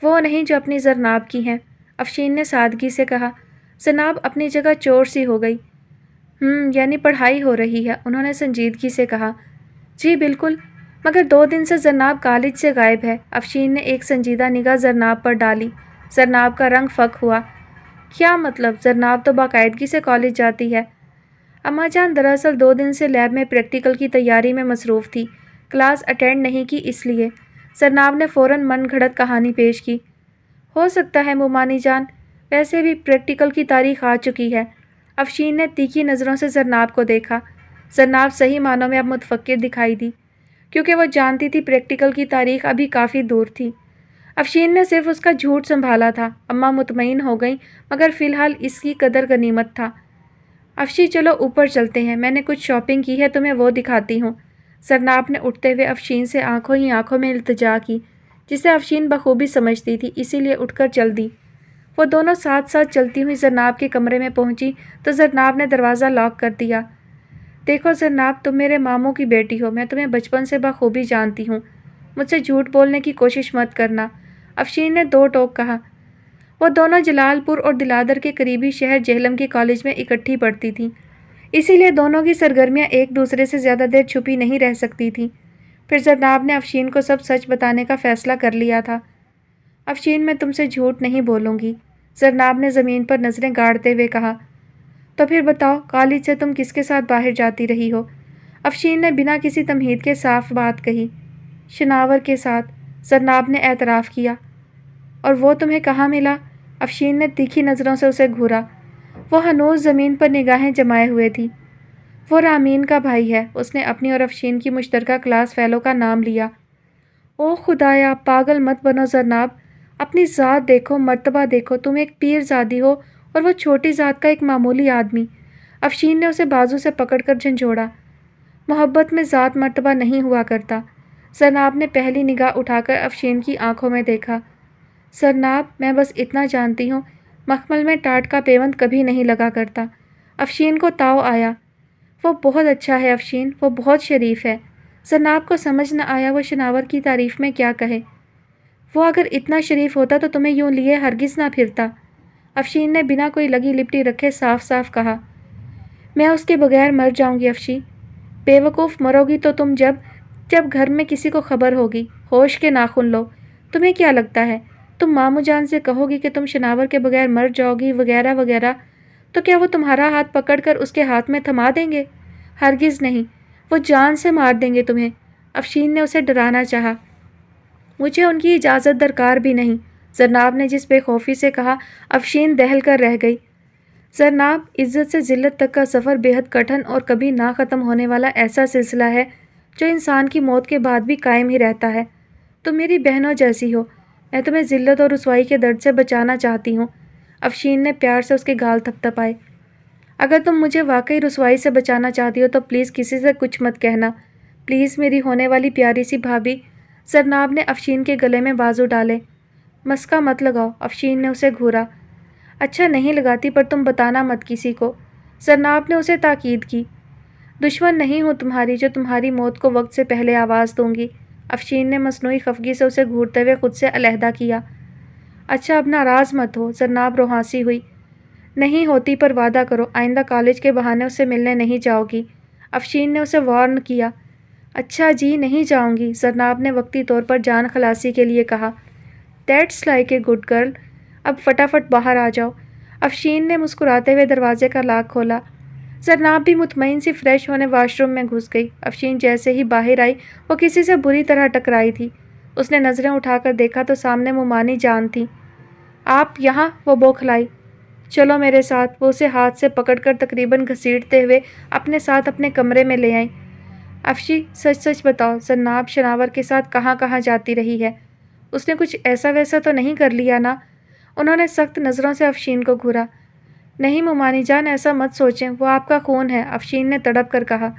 وہ نہیں جو اپنی زرناب کی ہیں، افشین نے سادگی سے کہا۔ زرناب اپنی جگہ چور سی ہو گئی۔ یعنی پڑھائی ہو رہی ہے، انہوں نے سنجیدگی سے کہا۔ جی بالکل، مگر 2 دن سے زرناب کالج سے غائب ہے۔ افشین نے ایک سنجیدہ نگاہ زرناب پر ڈالی۔ زرناب کا رنگ فک ہوا۔ کیا مطلب؟ زرناب تو باقاعدگی سے کالج جاتی ہے۔ اماں جان دراصل 2 دن سے لیب میں پریکٹیکل کی تیاری میں مصروف تھی، کلاس اٹینڈ نہیں کی اس لیے۔ زرناب نے فوراً من گھڑت کہانی پیش کی۔ ہو سکتا ہے مومانی جان، ویسے بھی پریکٹیکل کی تاریخ آ چکی ہے۔ افشین نے تیکھی نظروں سے زرناب کو دیکھا۔ زرناب صحیح معنوں میں اب متفکر دکھائی دی، کیونکہ وہ جانتی تھی پریکٹیکل کی تاریخ ابھی کافی دور تھی۔ افشین نے صرف اس کا جھوٹ سنبھالا تھا۔ اماں مطمئن ہو گئیں، مگر فی الحال اس کی قدر غنیمت تھا۔ افشی چلو اوپر چلتے ہیں، میں نے کچھ شاپنگ کی ہے، تمہیں وہ دکھاتی ہوں۔ زرناب نے اٹھتے ہوئے افشین سے آنکھوں ہی آنکھوں میں التجا کی، جسے افشین بخوبی سمجھتی تھی، اسی لیے اٹھ کر چل دی۔ وہ دونوں ساتھ ساتھ چلتی ہوئی زرناب کے کمرے میں پہنچی تو زرناب نے دروازہ لاک کر دیا۔ دیکھو زرناب، تم میرے ماموں کی بیٹی ہو، میں تمہیں بچپن سے بخوبی جانتی ہوں، مجھ سے جھوٹ بولنے کی کوشش مت کرنا، افشین نے 2 ٹوک کہا۔ وہ دونوں جلال پور اور دلادر کے قریبی شہر جہلم کے کالج میں اکٹھی پڑھتی تھیں، اسی لیے دونوں کی سرگرمیاں ایک دوسرے سے زیادہ دیر چھپی نہیں رہ سکتی تھیں۔ پھر زرناب نے افشین کو سب سچ بتانے کا فیصلہ کر لیا تھا۔ افشین، میں تم سے جھوٹ نہیں بولوں گی، زرناب نے زمین پر نظریں گاڑتے ہوئے کہا۔ تو پھر بتاؤ، کالج سے تم کس کے ساتھ باہر جاتی رہی ہو؟ افشین نے بنا کسی تمہید کے صاف بات کہی۔ شناور کے ساتھ، زرناب نے اعتراف کیا۔ اور وہ تمہیں کہاں ملا؟ افشین نے تیکھی نظروں سے اسے گھورا۔ وہ ہنوز زمین پر نگاہیں جمائے ہوئے تھی۔ وہ رامین کا بھائی ہے، اس نے اپنی اور افشین کی مشترکہ کلاس فیلو کا نام لیا۔ او خدایا، پاگل مت بنو زرناب، اپنی ذات دیکھو، مرتبہ دیکھو، تم ایک پیر زادی ہو اور وہ چھوٹی ذات کا ایک معمولی آدمی۔ افشین نے اسے بازو سے پکڑ کر جھنجھوڑا۔ محبت میں ذات مرتبہ نہیں ہوا کرتا۔ زرناب نے پہلی نگاہ اٹھا کر افشین کی آنکھوں میں دیکھا۔ زرناب، میں بس اتنا جانتی ہوں، مخمل میں ٹاٹ کا پیوند کبھی نہیں لگا کرتا۔ افشین کو تاؤ آیا۔ وہ بہت اچھا ہے افشین، وہ بہت شریف ہے۔ زرناب کو سمجھ نہ آیا وہ شناور کی تعریف میں کیا کہے۔ وہ اگر اتنا شریف ہوتا تو تمہیں یوں لیے ہرگز نہ پھرتا، افشین نے بنا کوئی لگی لپٹی رکھے صاف صاف کہا۔ میں اس کے بغیر مر جاؤں گی افشی۔ بے وقوف، مرو گی تو تم جب گھر میں کسی کو خبر ہوگی، ہوش کے ناخن لو۔ تمہیں کیا لگتا ہے تم ماموں جان سے کہو گی کہ تم شناور کے بغیر مر جاؤ گی وغیرہ وغیرہ، تو کیا وہ تمہارا ہاتھ پکڑ کر اس کے ہاتھ میں تھما دیں گے؟ ہرگز نہیں، وہ جان سے مار دیں گے تمہیں۔ افشین نے اسے ڈرانا چاہا۔ مجھے ان کی اجازت درکار بھی نہیں، زرناب نے جس بے خوفی سے کہا، افشین دہل کر رہ گئی۔ زرناب، عزت سے ذلت تک کا سفر بے حد کٹھن اور کبھی نہ ختم ہونے والا ایسا سلسلہ ہے جو انسان کی موت کے بعد بھی قائم ہی رہتا ہے۔ تم میری بہنوں جیسی ہو، میں تمہیں ذلت اور رسوائی کے درد سے بچانا چاہتی ہوں۔ افشین نے پیار سے اس کے گال تھپتھپائے۔ اگر تم مجھے واقعی رسوائی سے بچانا چاہتی ہو تو پلیز کسی سے کچھ مت کہنا، پلیز میری ہونے والی پیاری سی بھابھی۔ زرناب نے افشین کے گلے میں بازو ڈالے۔ مسکا مت لگاؤ، افشین نے اسے گھورا۔ اچھا نہیں لگاتی، پر تم بتانا مت کسی کو، زرناب نے اسے تاکید کی۔ دشمن نہیں ہوں تمہاری جو تمہاری موت کو وقت سے پہلے آواز دوں گی، افشین نے مصنوعی خفگی سے اسے گھورتے ہوئے خود سے علیحدہ کیا۔ اچھا اب ناراض مت ہو، زرناب روحانسی ہوئی۔ نہیں ہوتی، پر وعدہ کرو آئندہ کالج کے بہانے اس سے ملنے نہیں جاؤ گی، افشین نے اسے وارن کیا۔ اچھا جی، نہیں جاؤں گی، زرناب نے وقتی طور پر جان خلاصی کے لیے کہا۔ That's like a good girl, اب فٹافٹ باہر آ جاؤ، افشین نے مسکراتے ہوئے دروازے کا لاک کھولا۔ زرناب بھی مطمئن سی فریش ہونے واش روم میں گھس گئی۔ افشین جیسے ہی باہر آئی وہ کسی سے بری طرح ٹکرائی تھی۔ اس نے نظریں اٹھا کر دیکھا تو سامنے مومانی جان تھی۔ آپ یہاں؟ وہ بوکھلائی۔ چلو میرے ساتھ، وہ اسے ہاتھ سے پکڑ کر تقریباً گھسیٹتے ہوئے اپنے ساتھ اپنے کمرے میں لے آئیں۔ افشی، سچ سچ بتاؤ، زرناب شناور کے ساتھ کہاں کہاں جاتی رہی ہے؟ اس نے کچھ ایسا ویسا تو نہیں کر لیا نا؟ انہوں نے سخت نظروں سے افشین کو گھورا۔ نہیں مومانی جان، ایسا مت سوچیں، وہ آپ کا خون ہے، افشین نے تڑپ کر کہا۔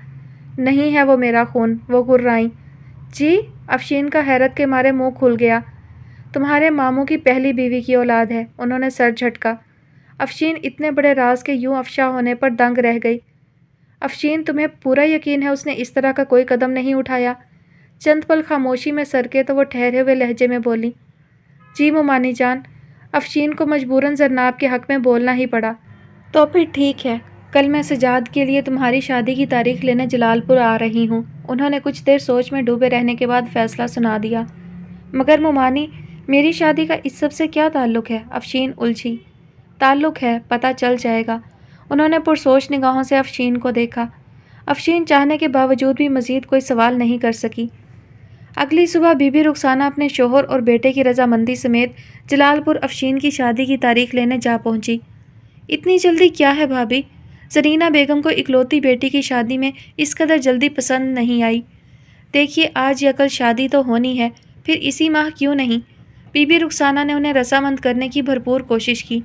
نہیں ہے وہ میرا خون، وہ گررائیں۔ جی؟ افشین کا حیرت کے مارے منہ کھل گیا۔ تمہارے ماموں کی پہلی بیوی کی اولاد ہے، انہوں نے سر جھٹکا۔ افشین اتنے بڑے راز کے یوں افشا ہونے پر دنگ رہ گئی۔ افشین، تمہیں پورا یقین ہے اس نے اس طرح کا کوئی قدم نہیں اٹھایا؟ چند پل خاموشی میں سرکے تو وہ ٹھہرے ہوئے لہجے میں بولی۔ جی مومانی جان، افشین کو مجبوراً زرناب کے حق میں بولنا ہی پڑا۔ تو پھر ٹھیک ہے، کل میں سجاد کے لیے تمہاری شادی کی تاریخ لینے جلال پور آ رہی ہوں۔ انہوں نے کچھ دیر سوچ میں ڈوبے رہنے کے بعد فیصلہ سنا دیا۔ مگر مومانی، میری شادی کا اس سب سے کیا تعلق ہے؟ افشین الجھی۔ تعلق ہے، پتہ چل جائے گا۔ انہوں نے پرسوچ نگاہوں سے افشین کو دیکھا۔ افشین چاہنے کے باوجود بھی مزید کوئی سوال نہیں کر سکی۔ اگلی صبح بی بی رخسانہ اپنے شوہر اور بیٹے کی رضامندی سمیت جلال پور افشین کی شادی کی تاریخ لینے جا پہنچی۔ اتنی جلدی کیا ہے بھابھی؟ زرینہ بیگم کو اکلوتی بیٹی کی شادی میں اس قدر جلدی پسند نہیں آئی۔ دیکھیے، آج یا کل شادی تو ہونی ہے، پھر اسی ماہ کیوں نہیں؟ بی بی رخسانہ نے انہیں رضامند کرنے کی بھرپور کوشش کی۔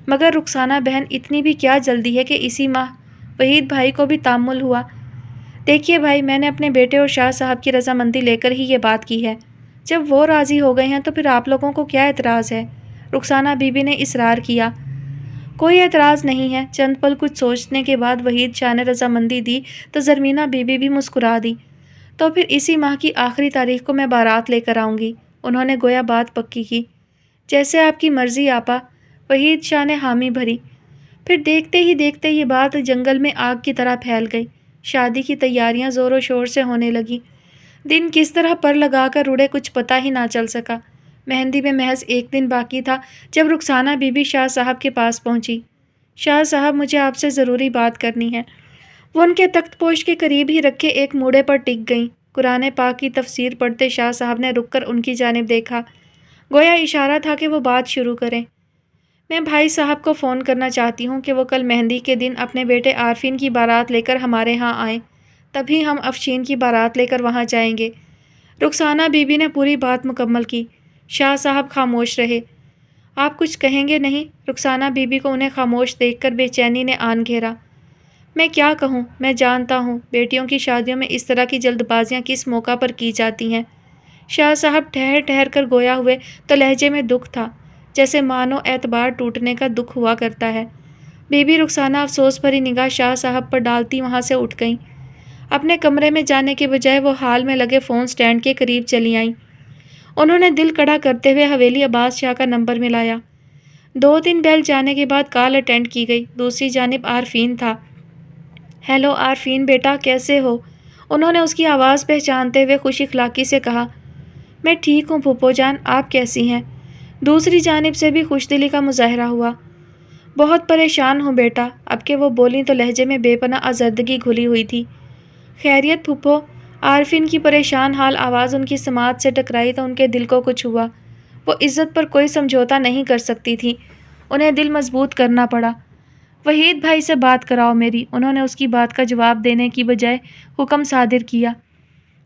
مگر رخسانہ بہن، اتنی بھی کیا جلدی ہے کہ اسی ماہ؟ وحید بھائی کو بھی تامل ہوا۔ دیکھیے بھائی، میں نے اپنے بیٹے اور شاہ صاحب کی رضامندی لے کر ہی یہ بات کی ہے۔ جب وہ راضی ہو گئے ہیں تو پھر آپ لوگوں کو کیا اعتراض ہے؟ رخسانہ بی بی نے اصرار کیا۔ کوئی اعتراض نہیں ہے۔ چند پل کچھ سوچنے کے بعد وحید شاہ نے رضامندی دی تو زرمینہ بی بی بھی مسکرا دی۔ تو پھر اسی ماہ کی آخری تاریخ کو میں بارات لے کر آؤں گی۔ انہوں نے گویا بات پکی کی۔ جیسے آپ کی مرضی آپا، وحید شاہ نے حامی بھری۔ پھر دیکھتے ہی دیکھتے یہ بات جنگل میں آگ کی طرح پھیل گئی۔ شادی کی تیاریاں زور و شور سے ہونے لگیں۔ دن کس طرح پر لگا کر اڑے کچھ پتہ ہی نہ چل سکا۔ مہندی میں محض ایک دن باقی تھا جب رخسانہ بی بی شاہ صاحب کے پاس پہنچی۔ شاہ صاحب، مجھے آپ سے ضروری بات کرنی ہے۔ وہ ان کے تخت پوش کے قریب ہی رکھے ایک موڑے پر ٹک گئیں۔ قرآن پاک کی تفسیر پڑھتے شاہ صاحب نے رک کر ان کی جانب دیکھا، گویا اشارہ تھا کہ وہ بات شروع کریں۔ میں بھائی صاحب کو فون کرنا چاہتی ہوں کہ وہ کل مہندی کے دن اپنے بیٹے عارفین کی بارات لے کر ہمارے ہاں آئیں، تبھی ہم افشین کی بارات لے کر وہاں جائیں گے۔ رخسانہ بی بی نے پوری بات مکمل کی۔ شاہ صاحب خاموش رہے۔ آپ کچھ کہیں گے نہیں؟ رخسانہ بی بی کو انہیں خاموش دیکھ کر بے چینی نے آن گھیرا۔ میں کیا کہوں؟ میں جانتا ہوں بیٹیوں کی شادیوں میں اس طرح کی جلد بازیاں کس موقع پر کی جاتی ہیں۔ شاہ صاحب ٹھہر ٹھہر کر گویا ہوئے تو لہجے میں دکھ تھا، جیسے مانو اعتبار ٹوٹنے کا دکھ ہوا کرتا ہے۔ بی بی رخسانہ افسوس بھری نگاہ شاہ صاحب پر ڈالتی وہاں سے اٹھ گئیں۔ اپنے کمرے میں جانے کے بجائے وہ ہال میں لگے فون سٹینڈ کے قریب چلی آئیں۔ انہوں نے دل کڑا کرتے ہوئے حویلی عباس شاہ کا نمبر ملایا۔ 2-3 بیل جانے کے بعد کال اٹینڈ کی گئی۔ دوسری جانب عارفین تھا۔ ہیلو عارفین بیٹا، کیسے ہو؟ انہوں نے اس کی آواز پہچانتے ہوئے خوش اخلاقی سے کہا۔ میں ٹھیک ہوں پھوپھو جان، آپ کیسی ہیں؟ دوسری جانب سے بھی خوش دلی کا مظاہرہ ہوا۔ بہت پریشان ہوں بیٹا۔ اب کہ وہ بولیں تو لہجے میں بے پناہ آزردگی گھلی ہوئی تھی۔ خیریت پھوپھو؟ عارفین کی پریشان حال آواز ان کی سماعت سے ٹکرائی تو ان کے دل کو کچھ ہوا۔ وہ عزت پر کوئی سمجھوتا نہیں کر سکتی تھی، انہیں دل مضبوط کرنا پڑا۔ وحید بھائی سے بات کراؤ میری۔ انہوں نے اس کی بات کا جواب دینے کی بجائے حکم صادر کیا۔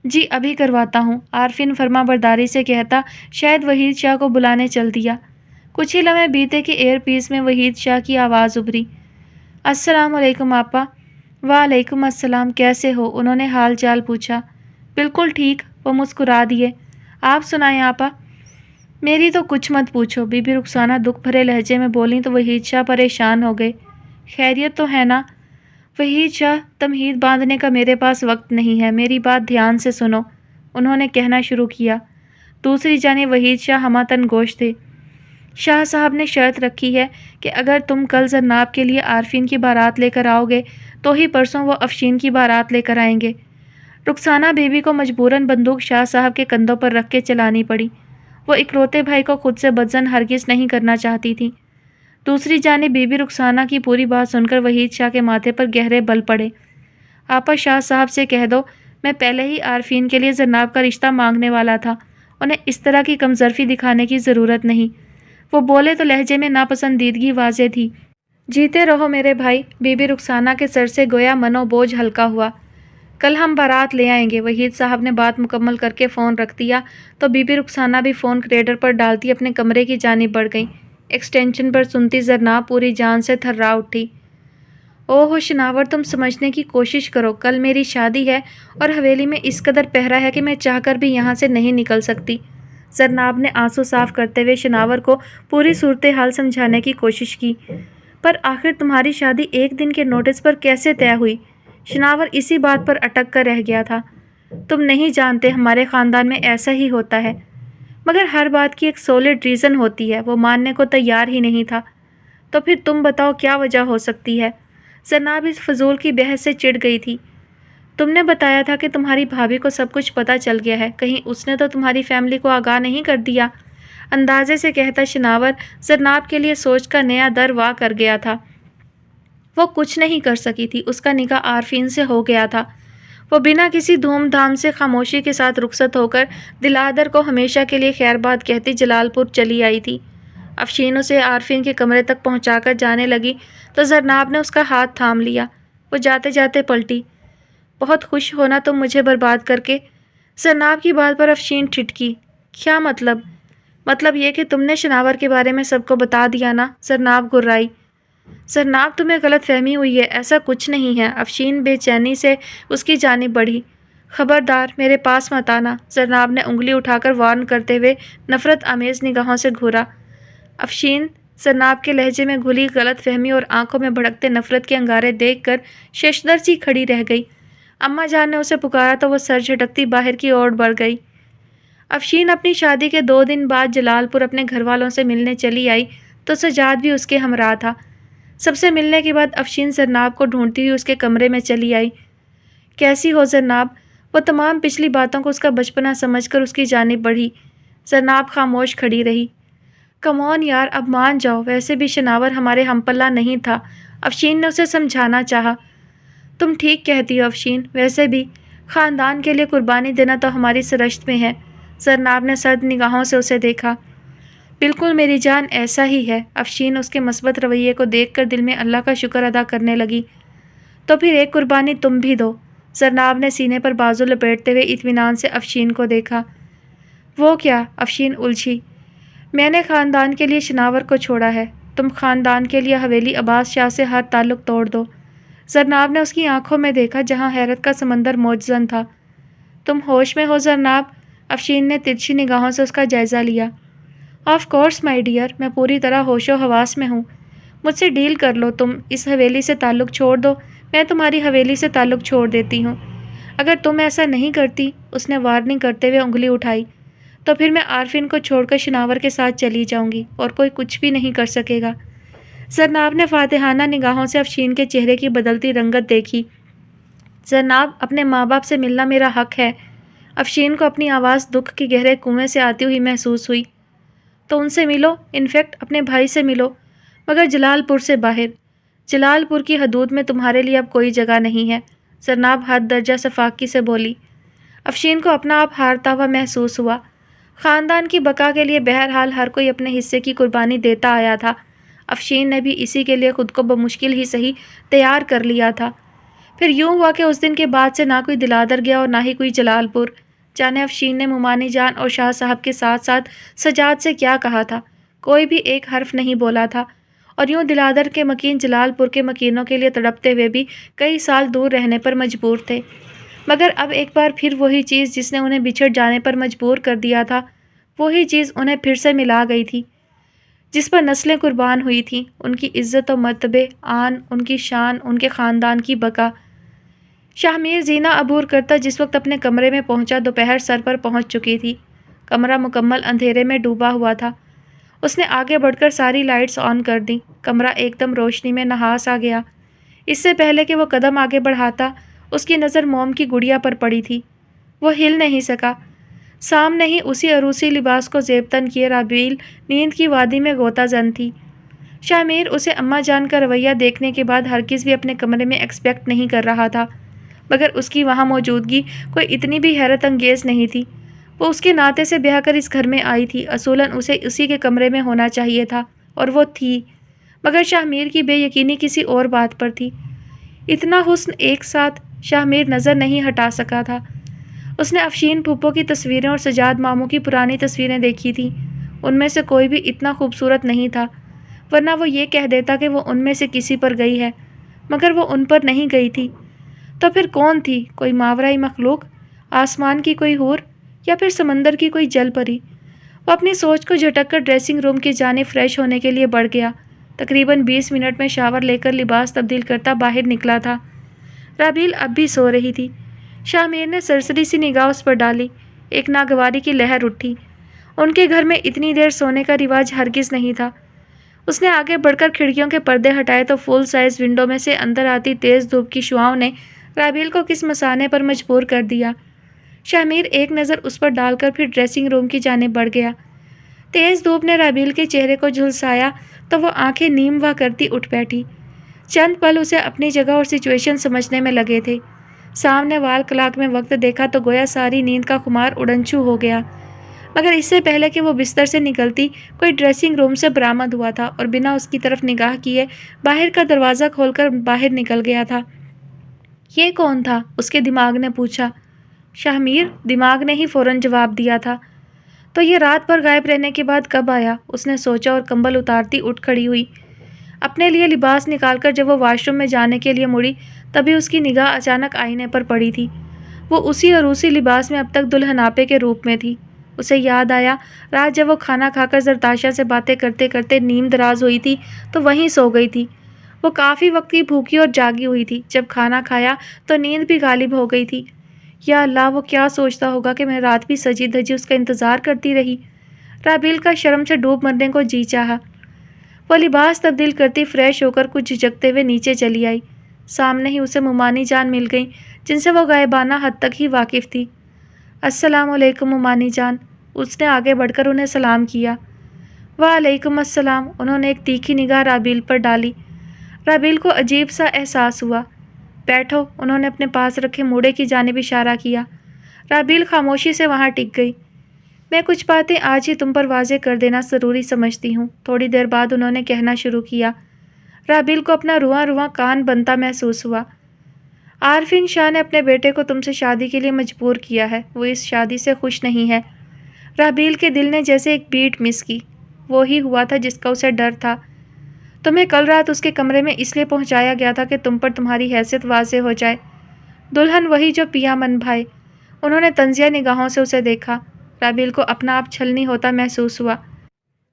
جی ابھی کرواتا ہوں، عارفین فرما برداری سے کہتا شاید وحید شاہ کو بلانے چل دیا۔ کچھ ہی لمحے بیتے کہ ایئر پیس میں وحید شاہ کی آواز ابھری۔ السلام علیکم آپا۔ وعلیکم السلام، کیسے ہو؟ انہوں نے حال چال پوچھا۔ بالکل ٹھیک، وہ مسکرا دیے۔ آپ سنائیں آپا؟ میری تو کچھ مت پوچھو، بی بی رخسانہ دکھ بھرے لہجے میں بولیں تو وحید شاہ پریشان ہو گئے۔ خیریت تو ہے نا؟ وحید شاہ، تمہید باندھنے کا میرے پاس وقت نہیں ہے، میری بات دھیان سے سنو، انہوں نے کہنا شروع کیا۔ دوسری جانب وحید شاہ ہمہ گوش تھے۔ شاہ صاحب نے شرط رکھی ہے کہ اگر تم کل زرناب کے لیے عارفین کی بارات لے کر آؤ گے تو ہی پرسوں وہ افشین کی بارات لے کر آئیں گے۔ رخسانہ بیوی کو مجبوراً بندوق شاہ صاحب کے کندھوں پر رکھ کے چلانی پڑی۔ وہ اکلوتے بھائی کو خود سے بدظن ہرگز نہیں کرنا چاہتی تھی۔ دوسری جانب بی بی رخسانہ کی پوری بات سن کر وحید شاہ کے ماتھے پر گہرے بل پڑے۔ آپا شاہ صاحب سے کہہ دو، میں پہلے ہی عارفین کے لیے زرناب کا رشتہ مانگنے والا تھا، انہیں اس طرح کی کمظرفی دکھانے کی ضرورت نہیں۔ وہ بولے تو لہجے میں ناپسندیدگی واضح تھی۔ جیتے رہو میرے بھائی، بی بی رخسانہ کے سر سے گویا منو بوجھ ہلکا ہوا۔ کل ہم بارات لے آئیں گے۔ وحید صاحب نے بات مکمل کر کے فون رکھ دیا تو بی بی رخسانہ بھی فون کریڈر پر ڈالتی اپنے کمرے کی جانب بڑھ گئیں۔ ایکسٹینشن پر سنتی زرناب پوری جان سے تھرا اٹھی۔ اوہ شناور، تم سمجھنے کی کوشش کرو، کل میری شادی ہے اور حویلی میں اس قدر پہرا ہے کہ میں چاہ کر بھی یہاں سے نہیں نکل سکتی۔ زرناب نے آنسو صاف کرتے ہوئے شناور کو پوری صورتحال سمجھانے کی کوشش کی۔ پر آخر تمہاری شادی ایک دن کے نوٹس پر کیسے طے ہوئی؟ شناور اسی بات پر اٹک کر رہ گیا تھا۔ تم نہیں جانتے، ہمارے خاندان میں ایسا ہی ہوتا ہے۔ مگر ہر بات کی ایک سولڈ ریزن ہوتی ہے، وہ ماننے کو تیار ہی نہیں تھا۔ تو پھر تم بتاؤ کیا وجہ ہو سکتی ہے؟ زرناب اس فضول کی بحث سے چڑ گئی تھی۔ تم نے بتایا تھا کہ تمہاری بھابھی کو سب کچھ پتہ چل گیا ہے، کہیں اس نے تو تمہاری فیملی کو آگاہ نہیں کر دیا؟ اندازے سے کہتا شناور زرناب کے لیے سوچ کا نیا در وا کر گیا تھا۔ وہ کچھ نہیں کر سکی تھی، اس کا نکاح عارفین سے ہو گیا تھا۔ وہ بنا کسی دھوم دھام سے خاموشی کے ساتھ رخصت ہو کر دلادر کو ہمیشہ کے لیے خیر بات کہتی جلال پور چلی آئی تھی۔ افشین اسے عارفین کے کمرے تک پہنچا کر جانے لگی تو زرناب نے اس کا ہاتھ تھام لیا۔ وہ جاتے جاتے پلٹی۔ بہت خوش ہونا تم مجھے برباد کر کے؟ زرناب کی بات پر افشین ٹھٹکی۔ کیا مطلب؟ مطلب یہ کہ تم نے شناور کے بارے میں سب کو بتا دیا نا؟ زرناب گھرائی۔ زرناب تمہیں غلط فہمی ہوئی ہے، ایسا کچھ نہیں ہے۔ افشین بے چینی سے اس کی جانب بڑھی۔ خبردار میرے پاس مت آنا، زرناب نے انگلی اٹھا کر وارن کرتے ہوئے نفرت آمیز نگاہوں سے گھورا۔ افشین زرناب کے لہجے میں گھلی غلط فہمی اور آنکھوں میں بھڑکتے نفرت کے انگارے دیکھ کر ششدر سی کھڑی رہ گئی۔ اماں جان نے اسے پکارا تو وہ سر جھٹکتی باہر کی اور بڑھ گئی۔ افشین اپنی شادی کے 2 دن بعد جلال پور اپنے گھر والوں سے ملنے چلی آئی تو سجاد بھی اس کے ہمراہ تھا۔ سب سے ملنے کے بعد افشین زرناب کو ڈھونڈتی ہوئی اس کے کمرے میں چلی آئی۔ کیسی ہو زرناب؟ وہ تمام پچھلی باتوں کو اس کا بچپنا سمجھ کر اس کی جانب بڑھی۔ زرناب خاموش کھڑی رہی۔ کم آن یار، اب مان جاؤ، ویسے بھی شناور ہمارے ہم پلہ نہیں تھا۔ افشین نے اسے سمجھانا چاہا۔ تم ٹھیک کہتی ہو افشین، ویسے بھی خاندان کے لیے قربانی دینا تو ہماری سرشت میں ہے۔ زرناب نے سرد نگاہوں سے اسے دیکھا۔ بالکل میری جان، ایسا ہی ہے۔ افشین اس کے مثبت رویے کو دیکھ کر دل میں اللہ کا شکر ادا کرنے لگی۔ تو پھر ایک قربانی تم بھی دو۔ زرناب نے سینے پر بازو لپیٹتے ہوئے اطمینان سے افشین کو دیکھا۔ وہ کیا؟ افشین الجھی۔ میں نے خاندان کے لیے شناور کو چھوڑا ہے، تم خاندان کے لیے حویلی عباس شاہ سے ہر تعلق توڑ دو۔ زرناب نے اس کی آنکھوں میں دیکھا جہاں حیرت کا سمندر موجزن تھا۔ تم ہوش میں ہو زرناب؟ افشین نے ترچھی نگاہوں سے اس کا جائزہ لیا۔ آف کورس مائی ڈیئر، میں پوری طرح ہوش و حواس میں ہوں۔ مجھ سے ڈیل کر لو، تم اس حویلی سے تعلق چھوڑ دو، میں تمہاری حویلی سے تعلق چھوڑ دیتی ہوں۔ اگر تم ایسا نہیں کرتی، اس نے وارننگ کرتے ہوئے انگلی اٹھائی، تو پھر میں عارفین کو چھوڑ کر شناور کے ساتھ چلی جاؤں گی اور کوئی کچھ بھی نہیں کر سکے گا۔ زرناب نے فاتحانہ نگاہوں سے افشین کے چہرے کی بدلتی رنگت دیکھی۔ زرناب، اپنے ماں باپ سے ملنا میرا حق ہے۔ افشین کو اپنی آواز دکھ کی گہرے کنویں سے آتی ہوئی محسوس ہوئی۔ تو ان سے ملو، انفیکٹ اپنے بھائی سے ملو، مگر جلال پور سے باہر۔ جلال پور کی حدود میں تمہارے لیے اب کوئی جگہ نہیں ہے، زرناب حد درجہ سفاکی سے بولی۔ افشین کو اپنا آپ ہارتا ہوا محسوس ہوا۔ خاندان کی بقا کے لیے بہرحال ہر کوئی اپنے حصے کی قربانی دیتا آیا تھا۔ افشین نے بھی اسی کے لیے خود کو بمشکل ہی صحیح تیار کر لیا تھا۔ پھر یوں ہوا کہ اس دن کے بعد سے نہ کوئی دلادر گیا اور نہ ہی کوئی جلال پور۔ جانے افشین نے ممانی جان اور شاہ صاحب کے ساتھ ساتھ سجاد سے کیا کہا تھا، کوئی بھی ایک حرف نہیں بولا تھا، اور یوں دلادر کے مکین جلال پور کے مکینوں کے لیے تڑپتے ہوئے بھی کئی سال دور رہنے پر مجبور تھے۔ مگر اب ایک بار پھر وہی چیز جس نے انہیں بچھڑ جانے پر مجبور کر دیا تھا، وہی چیز انہیں پھر سے ملا گئی تھی، جس پر نسلیں قربان ہوئی تھیں، ان کی عزت و مرتبے، آن، ان کی شان، ان کے خاندان کی بقا۔ شاہ میر زینہ عبور کرتا جس وقت اپنے کمرے میں پہنچا دوپہر سر پر پہنچ چکی تھی۔ کمرہ مکمل اندھیرے میں ڈوبا ہوا تھا۔ اس نے آگے بڑھ کر ساری لائٹس آن کر دیں۔ کمرہ ایک دم روشنی میں نہاس آ گیا۔ اس سے پہلے کہ وہ قدم آگے بڑھاتا، اس کی نظر موم کی گڑیا پر پڑی تھی۔ وہ ہل نہیں سکا۔ سامنے ہی اسی عروسی لباس کو زیب تن کیے رابیل نیند کی وادی میں غوطہ زن تھی۔ شاہ میر اسے اماں جان کا رویہ دیکھنے کے بعد ہرگز بھی اپنے کمرے میں ایکسپیکٹ نہیں کر رہا تھا، مگر اس کی وہاں موجودگی کوئی اتنی بھی حیرت انگیز نہیں تھی۔ وہ اس کے ناطے سے بیاہ کر اس گھر میں آئی تھی، اصولاً اسے اسی کے کمرے میں ہونا چاہیے تھا، اور وہ تھی، مگر شاہ میر کی بے یقینی کسی اور بات پر تھی۔ اتنا حسن ایک ساتھ شاہ میر نظر نہیں ہٹا سکا تھا۔ اس نے افشین پھوپھو کی تصویریں اور سجاد ماموں کی پرانی تصویریں دیکھی تھیں، ان میں سے کوئی بھی اتنا خوبصورت نہیں تھا، ورنہ وہ یہ کہہ دیتا کہ وہ ان میں سے کسی پر گئی ہے، مگر وہ ان پر نہیں گئی تھی۔ تو پھر کون تھی؟ کوئی ماورائی مخلوق، آسمان کی کوئی حور، یا پھر سمندر کی کوئی جل پری؟ وہ اپنی سوچ کو جھٹک کر ڈریسنگ روم کی جانب فریش ہونے کے لیے بڑھ گیا۔ تقریباً 20 منٹ میں شاور لے کر لباس تبدیل کرتا باہر نکلا تھا۔ رابیل اب بھی سو رہی تھی۔ شاہ میر نے سرسری سی نگاہ اس پر ڈالی۔ ایک ناگواری کی لہر اٹھی۔ ان کے گھر میں اتنی دیر سونے کا رواج ہرگز نہیں تھا۔ اس نے آگے بڑھ کر کھڑکیوں کے پردے ہٹائے تو فل سائز ونڈو میں سے اندر آتی تیز دھوپ کی شعاؤں نے رابیل کو کس مسانے پر مجبور کر دیا۔ شاہ ایک نظر اس پر ڈال کر پھر ڈریسنگ روم کی جانب بڑھ گیا۔ تیز دھوپ نے رابیل کے چہرے کو جھلسایا تو وہ آنکھیں نیم وا کرتی اٹھ بیٹھی۔ چند پل اسے اپنی جگہ اور سچویشن سمجھنے میں لگے تھے۔ سامنے وال کلاک میں وقت دیکھا تو گویا ساری نیند کا خمار اڑنچو ہو گیا، مگر اس سے پہلے کہ وہ بستر سے نکلتی کوئی ڈریسنگ روم سے برآمد ہوا تھا اور بنا اس کی طرف نگاہ کیے باہر کا دروازہ کھول کر باہر نکل گیا تھا۔ یہ کون تھا؟ اس کے دماغ نے پوچھا۔ شاہ دماغ نے ہی فوراً جواب دیا تھا۔ تو یہ رات بھر غائب رہنے کے بعد کب آیا؟ اس نے سوچا اور کمبل اتارتی اٹھ کھڑی ہوئی۔ اپنے لیے لباس نکال کر جب وہ واش روم میں جانے کے لیے مڑی تبھی اس کی نگاہ اچانک آئینے پر پڑی تھی۔ وہ اسی اور اسی لباس میں اب تک دلہن آپے کے روپ میں تھی۔ اسے یاد آیا رات جب وہ کھانا کھا کر زرتاشا سے باتیں کرتے کرتے نیم دراز ہوئی تھی تو وہیں سو گئی تھی۔ وہ کافی وقت کی بھوکی اور جاگی ہوئی تھی۔ جب کھانا کھایا تو نیند بھی غالب ہو گئی تھی۔ یا اللہ، وہ کیا سوچتا ہوگا کہ میں رات بھی سجی دھجی اس کا انتظار کرتی رہی۔ رابیل کا شرم سے ڈوب مرنے کو جی چاہا۔ وہ لباس تبدیل کرتی فریش ہو کر کچھ جھجکتے ہوئے نیچے چلی آئی۔ سامنے ہی اسے ممانی جان مل گئیں جن سے وہ غائبانہ حد تک ہی واقف تھی۔ السلام علیکم ممانی جان، اس نے آگے بڑھ کر انہیں سلام کیا۔ وعلیکم السلام۔ انہوں نے ایک تیکھی نگاہ رابیل پر ڈالی۔ رابیل کو عجیب سا احساس ہوا۔ بیٹھو، انہوں نے اپنے پاس رکھے موڑے کی جانب اشارہ کیا۔ رابیل خاموشی سے وہاں ٹک گئی۔ میں کچھ باتیں آج ہی تم پر واضح کر دینا ضروری سمجھتی ہوں، تھوڑی دیر بعد انہوں نے کہنا شروع کیا۔ رابیل کو اپنا رواں رواں کان بنتا محسوس ہوا۔ عارفین شاہ نے اپنے بیٹے کو تم سے شادی کے لیے مجبور کیا ہے۔ وہ اس شادی سے خوش نہیں ہے۔ رابیل کے دل نے جیسے ایک بیٹ مس کی۔ وہی ہوا تھا جس کا اسے ڈر تھا۔ تمہیں کل رات اس کے کمرے میں اس لیے پہنچایا گیا تھا کہ تم پر تمہاری حیثیت واضح ہو جائے۔ دلہن وہی جو پیا من بھائے۔ انہوں نے طنزیہ نگاہوں سے اسے دیکھا۔ رابیل کو اپنا آپ چھلنی ہوتا محسوس ہوا۔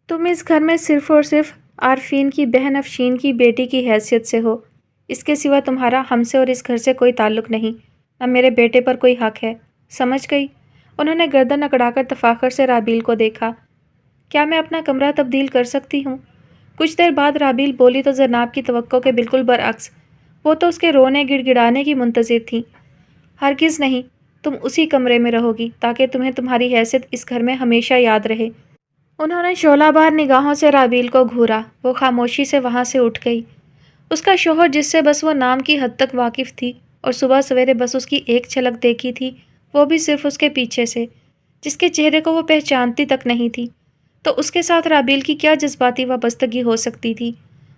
تم اس گھر میں صرف اور صرف عارفین کی بہن افشین کی بیٹی کی حیثیت سے ہو۔ اس کے سوا تمہارا ہم سے اور اس گھر سے کوئی تعلق نہیں، نہ میرے بیٹے پر کوئی حق ہے، سمجھ گئی؟ انہوں نے گردن اکڑا کر تفاخر سے رابیل کو دیکھا۔ کیا میں اپنا کمرہ تبدیل کر سکتی ہوں؟ کچھ دیر بعد رابیل بولی تو زینب کی توقع کے بالکل برعکس۔ وہ تو اس کے رونے گڑ گڑانے کی منتظر تھیں۔ ہرگز نہیں، تم اسی کمرے میں رہو گی تاکہ تمہیں تمہاری حیثیت اس گھر میں ہمیشہ یاد رہے۔ انہوں نے شعلہ بار نگاہوں سے رابیل کو گھورا۔ وہ خاموشی سے وہاں سے اٹھ گئی۔ اس کا شوہر جس سے بس وہ نام کی حد تک واقف تھی اور صبح سویرے بس اس کی ایک جھلک دیکھی تھی، وہ بھی صرف اس کے پیچھے سے، جس کے چہرے کو وہ پہچانتی تک نہیں تھی، تو اس کے ساتھ رابیل کی کیا جذباتی وابستگی ہو سکتی تھی؟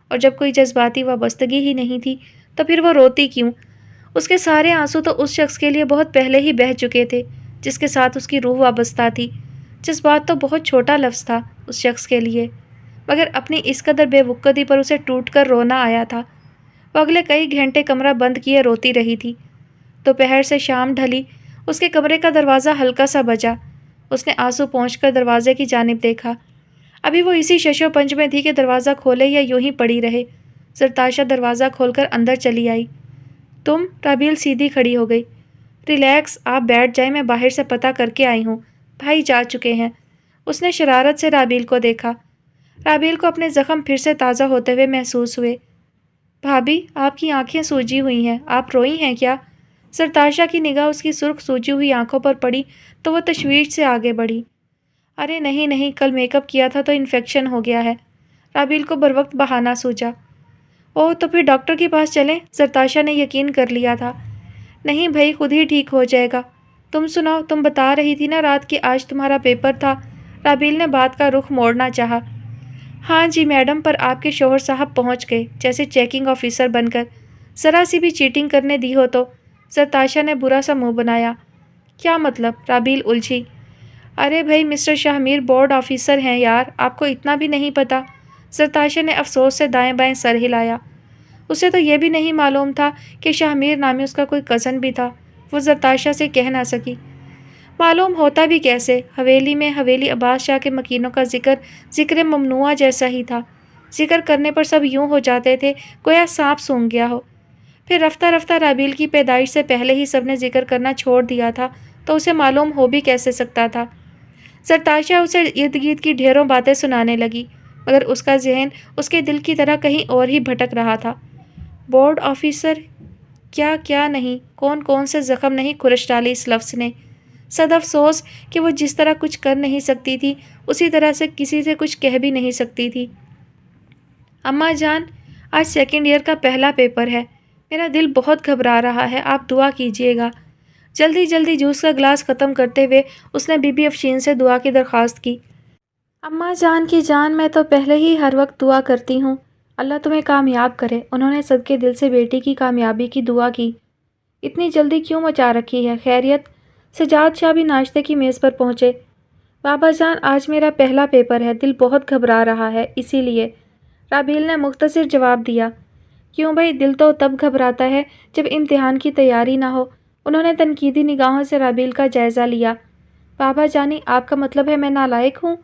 اور جب کوئی جذباتی وابستگی ہی نہیں تھی تو پھر وہ روتی کیوں؟ اس کے سارے آنسو تو اس شخص کے لیے بہت پہلے ہی بہہ چکے تھے جس کے ساتھ اس کی روح وابستہ تھی۔ جذبات تو بہت چھوٹا لفظ تھا اس شخص کے لیے، مگر اپنی اس قدر بے وقتی پر اسے ٹوٹ کر رونا آیا تھا۔ وہ اگلے کئی گھنٹے کمرہ بند کیے روتی رہی تھی۔ دوپہر سے شام ڈھلی، اس کے کمرے کا دروازہ ہلکا سا بجا۔ اس نے آنسو پہنچ کر دروازے کی جانب دیکھا۔ ابھی وہ اسی شش و پنج میں تھی کہ دروازہ کھولے یا یوں ہی پڑی رہے۔ زرتاشا دروازہ کھول کر اندر چلی آئی۔ تم؟ رابیل سیدھی کھڑی ہو گئی۔ ریلیکس، آپ بیٹھ جائیں، میں باہر سے پتہ کر کے آئی ہوں، بھائی جا چکے ہیں۔ اس نے شرارت سے رابیل کو دیکھا۔ رابیل کو اپنے زخم پھر سے تازہ ہوتے ہوئے محسوس ہوئے۔ بھابھی، آپ کی آنکھیں سوجی ہوئی ہیں، آپ روئی ہیں کیا؟ زرتاشا کی نگاہ اس کی سرخ سوجی ہوئی آنکھوں پر پڑی تو وہ تشویش سے آگے بڑھی۔ ارے نہیں نہیں، کل میک اپ کیا تھا تو انفیکشن ہو گیا ہے۔ رابیل کو بروقت بہانہ سوچا۔ اوہ، تو پھر ڈاکٹر کے پاس چلیں؟ زرتاشا نے یقین کر لیا تھا۔ نہیں بھائی، خود ہی ٹھیک ہو جائے گا۔ تم سناؤ، تم بتا رہی تھی نا رات کہ آج تمہارا پیپر تھا۔ رابیل نے بات کا رخ موڑنا چاہا۔ ہاں جی میڈم، پر آپ کے شوہر صاحب پہنچ گئے جیسے چیکنگ آفیسر بن کر۔ ذرا سی بھی چیٹنگ کرنے دی ہو تو۔ زرتاشا نے برا سا منہ بنایا۔ کیا مطلب؟ رابیل الجھی۔ ارے بھائی، مسٹر شاہ بورڈ آفیسر ہیں یار، آپ کو اتنا بھی نہیں پتا؟ زرتاشا نے افسوس سے دائیں بائیں سر ہلایا۔ اسے تو یہ بھی نہیں معلوم تھا کہ شاہ نامی اس کا کوئی کزن بھی تھا۔ وہ زرتاشا سے کہہ نہ سکی۔ معلوم ہوتا بھی کیسے؟ حویلی میں حویلی عباس شاہ کے مکینوں کا ذکر ممنوعہ جیسا ہی تھا۔ ذکر کرنے پر سب یوں ہو جاتے تھے گویا سانپ سونگھ گیا ہو۔ پھر رفتہ رفتہ رابیل کی پیدائش سے پہلے ہی سب نے ذکر کرنا چھوڑ دیا تھا تو اسے معلوم ہو بھی کیسے سکتا تھا؟ زرتاشا اسے ارد گرد کی ڈھیروں باتیں سنانے لگی۔ مگر اس کا ذہن اس کے دل کی طرح کہیں اور ہی بھٹک رہا تھا۔ بورڈ آفیسر کیا کیا نہیں، کون کون سے زخم نہیں کھرچ ڈالے اس لفظ نے۔ صد افسوس کہ وہ جس طرح کچھ کر نہیں سکتی تھی اسی طرح سے کسی سے کچھ کہہ بھی نہیں سکتی تھی۔ اماں جان، آج سیکنڈ ایئر کا پہلا پیپر ہے، میرا دل بہت گھبرا رہا ہے، آپ دعا کیجیے گا۔ جلدی جلدی جوس کا گلاس ختم کرتے ہوئے اس نے بی بی افشین سے دعا کی درخواست کی۔ اماں جان کی جان، میں تو پہلے ہی ہر وقت دعا کرتی ہوں، اللہ تمہیں کامیاب کرے۔ انہوں نے صدقے دل سے بیٹی کی کامیابی کی دعا کی۔ اتنی جلدی کیوں مچا رکھی ہے؟ خیریت؟ سجاد شاہ بھی ناشتے کی میز پر پہنچے۔ بابا جان، آج میرا پہلا پیپر ہے، دل بہت گھبرا رہا ہے، اسی لیے، رابیل نے مختصر جواب دیا۔ کیوں بھائی، دل تو تب گھبراتا ہے جب امتحان کی تیاری نہ ہو۔ انہوں نے تنقیدی نگاہوں سے رابیل کا جائزہ لیا۔ بابا جانی، آپ کا مطلب ہے میں نالائق ہوں؟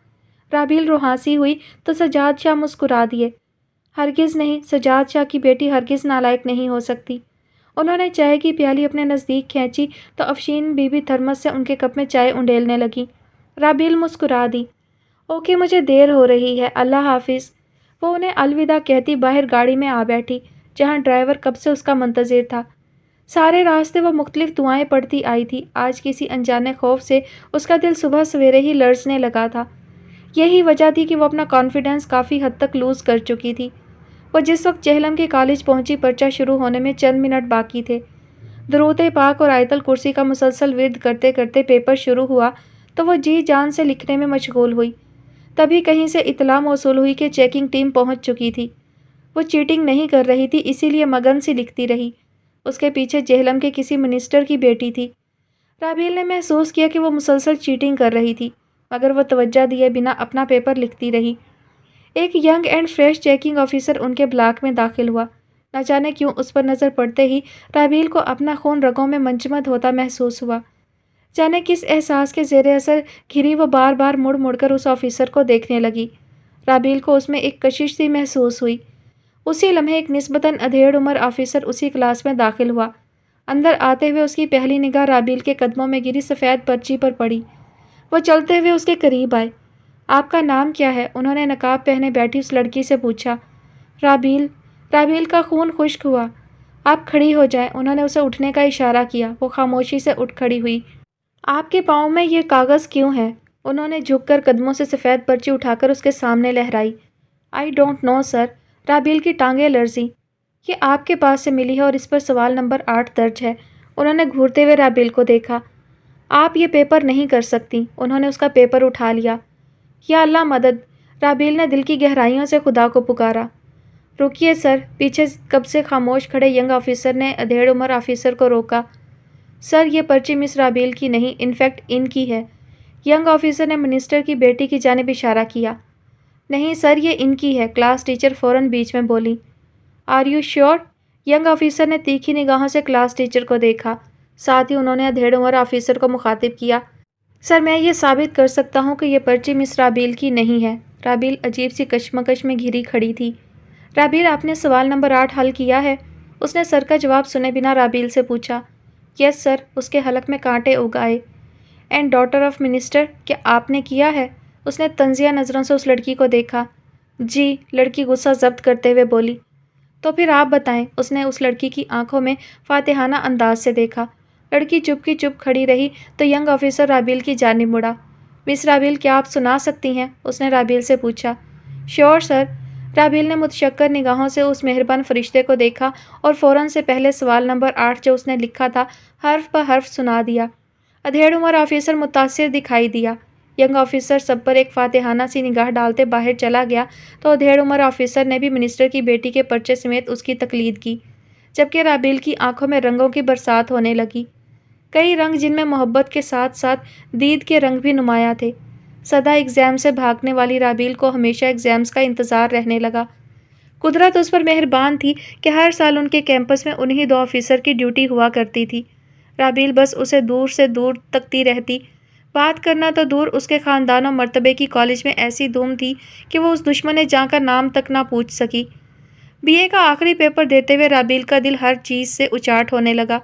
رابیل روحانسی ہوئی تو سجاد شاہ مسکرا دیے۔ ہرگز نہیں، سجاد شاہ کی بیٹی ہرگز نالائق نہیں ہو سکتی۔ انہوں نے چائے کی پیالی اپنے نزدیک کھینچی تو افشین بی بی تھرمس سے ان کے کپ میں چائے انڈیلنے لگی۔ رابیل مسکرا دی۔ اوکے، مجھے دیر ہو رہی ہے، اللہ حافظ۔ وہ انہیں الوداع کہتی باہر گاڑی میں آ بیٹھی جہاں ڈرائیور کب سے اس کا منتظر تھا۔ سارے راستے وہ مختلف دعائیں پڑھتی آئی تھی۔ آج کسی انجانے خوف سے اس کا دل صبح سویرے ہی لرزنے لگا تھا۔ یہی وجہ تھی کہ وہ اپنا کانفیڈنس کافی حد تک لوز کر چکی تھی۔ وہ جس وقت جہلم کے کالج پہنچی پرچہ شروع ہونے میں چند منٹ باقی تھے۔ درود پاک اور آیت الکرسی کا مسلسل ورد کرتے کرتے پیپر شروع ہوا تو وہ جی جان سے لکھنے میں مشغول ہوئی۔ تبھی کہیں سے اطلاع موصول ہوئی کہ چیکنگ ٹیم پہنچ چکی تھی۔ وہ چیٹنگ نہیں کر رہی تھی، اسی لیے مگن سی لکھتی رہی۔ اس کے پیچھے جہلم کے کسی منسٹر کی بیٹی تھی۔ رابیل نے محسوس کیا کہ وہ مسلسل چیٹنگ کر رہی تھی، مگر وہ توجہ دیے بنا اپنا پیپر لکھتی رہی۔ ایک young and fresh checking officer ان کے بلاک میں داخل ہوا۔ نہ جانے کیوں اس پر نظر پڑتے ہی رابیل کو اپنا خون رگوں میں منجمد ہوتا محسوس ہوا۔ جانے کس احساس کے زیر اثر گھری وہ بار بار مڑ مڑ کر اس آفیسر کو دیکھنے لگی۔ رابیل کو اس میں ایک کشش سی محسوس ہوئی۔ اسی لمحے ایک نسبتاً ادھیڑ عمر آفیسر اسی کلاس میں داخل ہوا۔ اندر آتے ہوئے اس کی پہلی نگاہ رابیل کے قدموں میں گری سفید پرچی پر پڑی۔ وہ چلتے ہوئے اس کے قریب آئے۔ آپ کا نام کیا ہے؟ انہوں نے نقاب پہنے بیٹھی اس لڑکی سے پوچھا۔ رابیل۔ رابیل کا خون خشک ہوا۔ آپ کھڑی ہو جائیں، انہوں نے اسے اٹھنے کا اشارہ کیا۔ وہ خاموشی سے اٹھ کھڑی ہوئی۔ آپ کے پاؤں میں یہ کاغذ کیوں ہے؟ انہوں نے جھک کر قدموں سے سفید پرچی اٹھا کر اس کے سامنے لہرائی۔ آئی ڈونٹ نو سر۔ رابیل کی ٹانگیں لرزیں۔ یہ آپ کے پاس سے ملی ہے اور اس پر سوال نمبر 8 درج ہے۔ انہوں نے گھورتے ہوئے رابیل کو دیکھا۔ آپ یہ پیپر نہیں کر سکتی۔ انہوں نے اس کا پیپر اٹھا لیا۔ یا اللہ مدد! رابیل نے دل کی گہرائیوں سے خدا کو پکارا۔ رکیے سر، پیچھے کب سے خاموش کھڑے ینگ آفیسر نے ادھیڑ عمر آفیسر کو روکا۔ سر، یہ پرچی مس رابیل کی نہیں، انفیکٹ ان کی ہے۔ ینگ آفیسر نے منسٹر کی بیٹی کی جانب اشارہ کیا۔ نہیں سر، یہ ان کی ہے، کلاس ٹیچر فوراً بیچ میں بولی۔ Are you sure? Young officer نے تیکھی نگاہوں سے کلاس ٹیچر کو دیکھا، ساتھ ہی انہوں نے ادھیڑ عمر آفیسر کو مخاطب کیا۔ سر، میں یہ ثابت کر سکتا ہوں کہ یہ پرچی مس رابیل کی نہیں ہے۔ رابیل عجیب سی کشمکش میں گھری کھڑی تھی۔ رابیل، آپ نے سوال نمبر 8 حل کیا ہے؟ اس نے سر کا جواب سنے بنا رابیل سے پوچھا۔ یس سر، اس کے حلق میں کانٹے اگ آئے۔ اینڈ ڈاٹر آف منسٹر، کیا آپ نے کیا ہے؟ اس نے طنزیہ نظروں سے اس لڑکی کو دیکھا۔ جی، لڑکی غصہ ضبط کرتے ہوئے بولی۔ تو پھر آپ بتائیں۔ اس نے اس لڑکی کی آنکھوں میں فاتحانہ انداز سے دیکھا۔ لڑکی چپ کی چپ کھڑی رہی تو ینگ آفیسر رابیل کی جانب مڑا۔ مس رابیل، کیا آپ سنا سکتی ہیں؟ اس نے رابیل سے پوچھا۔ شیور سر۔ رابیل نے متشکر نگاہوں سے اس مہربان فرشتے کو دیکھا اور فوراً سے پہلے سوال نمبر 8 جو اس نے لکھا تھا حرف بہ حرف سنا دیا۔ ادھیڑ عمر آفیسر متاثر دکھائی دیا۔ ینگ آفیسر سب پر ایک فاتحانہ سی نگاہ ڈالتے باہر چلا گیا تو ادھیڑ عمر آفیسر نے بھی منسٹر کی بیٹی کے پرچے سمیت اس کی تقلید کی، جبکہ رابیل کی آنکھوں میں رنگوں کی برسات ہونے لگی۔ کئی رنگ جن میں محبت کے ساتھ ساتھ دید کے رنگ بھی نمایاں تھے۔ سدا ایگزام سے بھاگنے والی رابیل کو ہمیشہ ایگزامز کا انتظار رہنے لگا۔ قدرت اس پر مہربان تھی کہ ہر سال ان کے کیمپس میں انہی 2 آفیسر کی ڈیوٹی ہوا کرتی تھی۔ رابیل بس اسے دور سے دور تکتی رہتی۔ بات کرنا تو دور، اس کے خاندان و مرتبے کی کالج میں ایسی دھوم تھی کہ وہ اس دشمن جاں کا نام تک نہ پوچھ سکی۔ بی اے کا آخری پیپر دیتے ہوئے رابیل کا دل ہر چیز سے اچاٹ ہونے لگا۔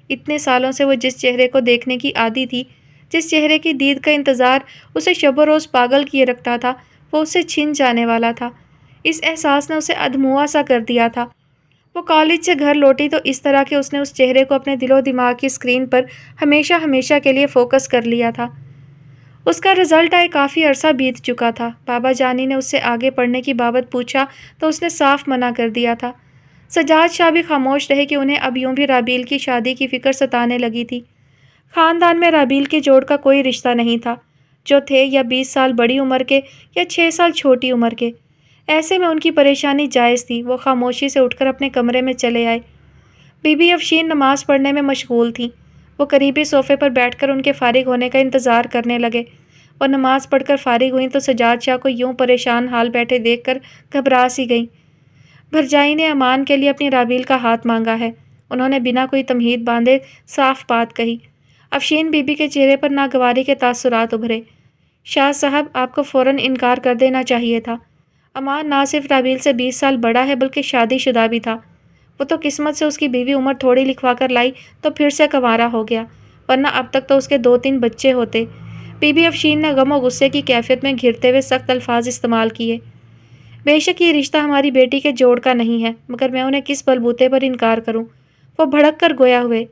اتنے سالوں سے وہ جس چہرے کو دیکھنے کی عادی تھی، جس چہرے کی دید کا انتظار اسے شب و روز پاگل کیے رکھتا تھا، وہ اسے چھن جانے والا تھا۔ اس احساس نے اسے ادھموا سا کر دیا تھا۔ وہ کالج سے گھر لوٹی تو اس طرح کہ اس نے اس چہرے کو اپنے دل و دماغ کی اسکرین پر ہمیشہ ہمیشہ کے لیے فوکس کر لیا تھا۔ اس کا رزلٹ آئے کافی عرصہ بیت چکا تھا۔ بابا جانی نے اس سے آگے پڑھنے کی بابت پوچھا تو اس نے صاف منع کر دیا تھا۔ سجاد شاہ بھی خاموش رہے کہ انہیں اب یوں بھی رابیل کی شادی کی فکر ستانے لگی تھی۔ خاندان میں رابیل کے جوڑ کا کوئی رشتہ نہیں تھا، جو تھے یا 20 سال بڑی عمر کے یا 6 سال چھوٹی عمر کے۔ ایسے میں ان کی پریشانی جائز تھی۔ وہ خاموشی سے اٹھ کر اپنے کمرے میں چلے آئے۔ بی بی افشین نماز پڑھنے میں مشغول تھیں۔ وہ قریبی صوفے پر بیٹھ کر ان کے فارغ ہونے کا انتظار کرنے لگے۔ وہ نماز پڑھ کر فارغ ہوئیں تو سجاد شاہ کو یوں پریشان حال بیٹھے دیکھ کر گھبرا سی گئیں۔ بھرجائی نے امان کے لیے اپنی رابیل کا ہاتھ مانگا ہے، انہوں نے بنا کوئی تمہید باندھے صاف بات کہی۔ افشین بی بی کے چہرے پر ناگواری کے تاثرات ابھرے۔ شاہ صاحب، آپ کو فوراً انکار کر دینا چاہیے تھا۔ امان نہ صرف رابیل سے 20 سال بڑا ہے بلکہ شادی شدہ بھی تھا۔ وہ تو قسمت سے اس کی بیوی عمر تھوڑی لکھوا کر لائی تو پھر سے کنوارا ہو گیا، ورنہ اب تک تو اس کے 2-3 بچے ہوتے۔ بی بی افشین نے غم و غصے کی کیفیت میں گھرتے ہوئے سخت الفاظ استعمال کیے۔ بے شک یہ رشتہ ہماری بیٹی کے جوڑ کا نہیں ہے، مگر میں انہیں کس بلبوتے پر انکار کروں؟ وہ بھڑک کر گویا ہوئے۔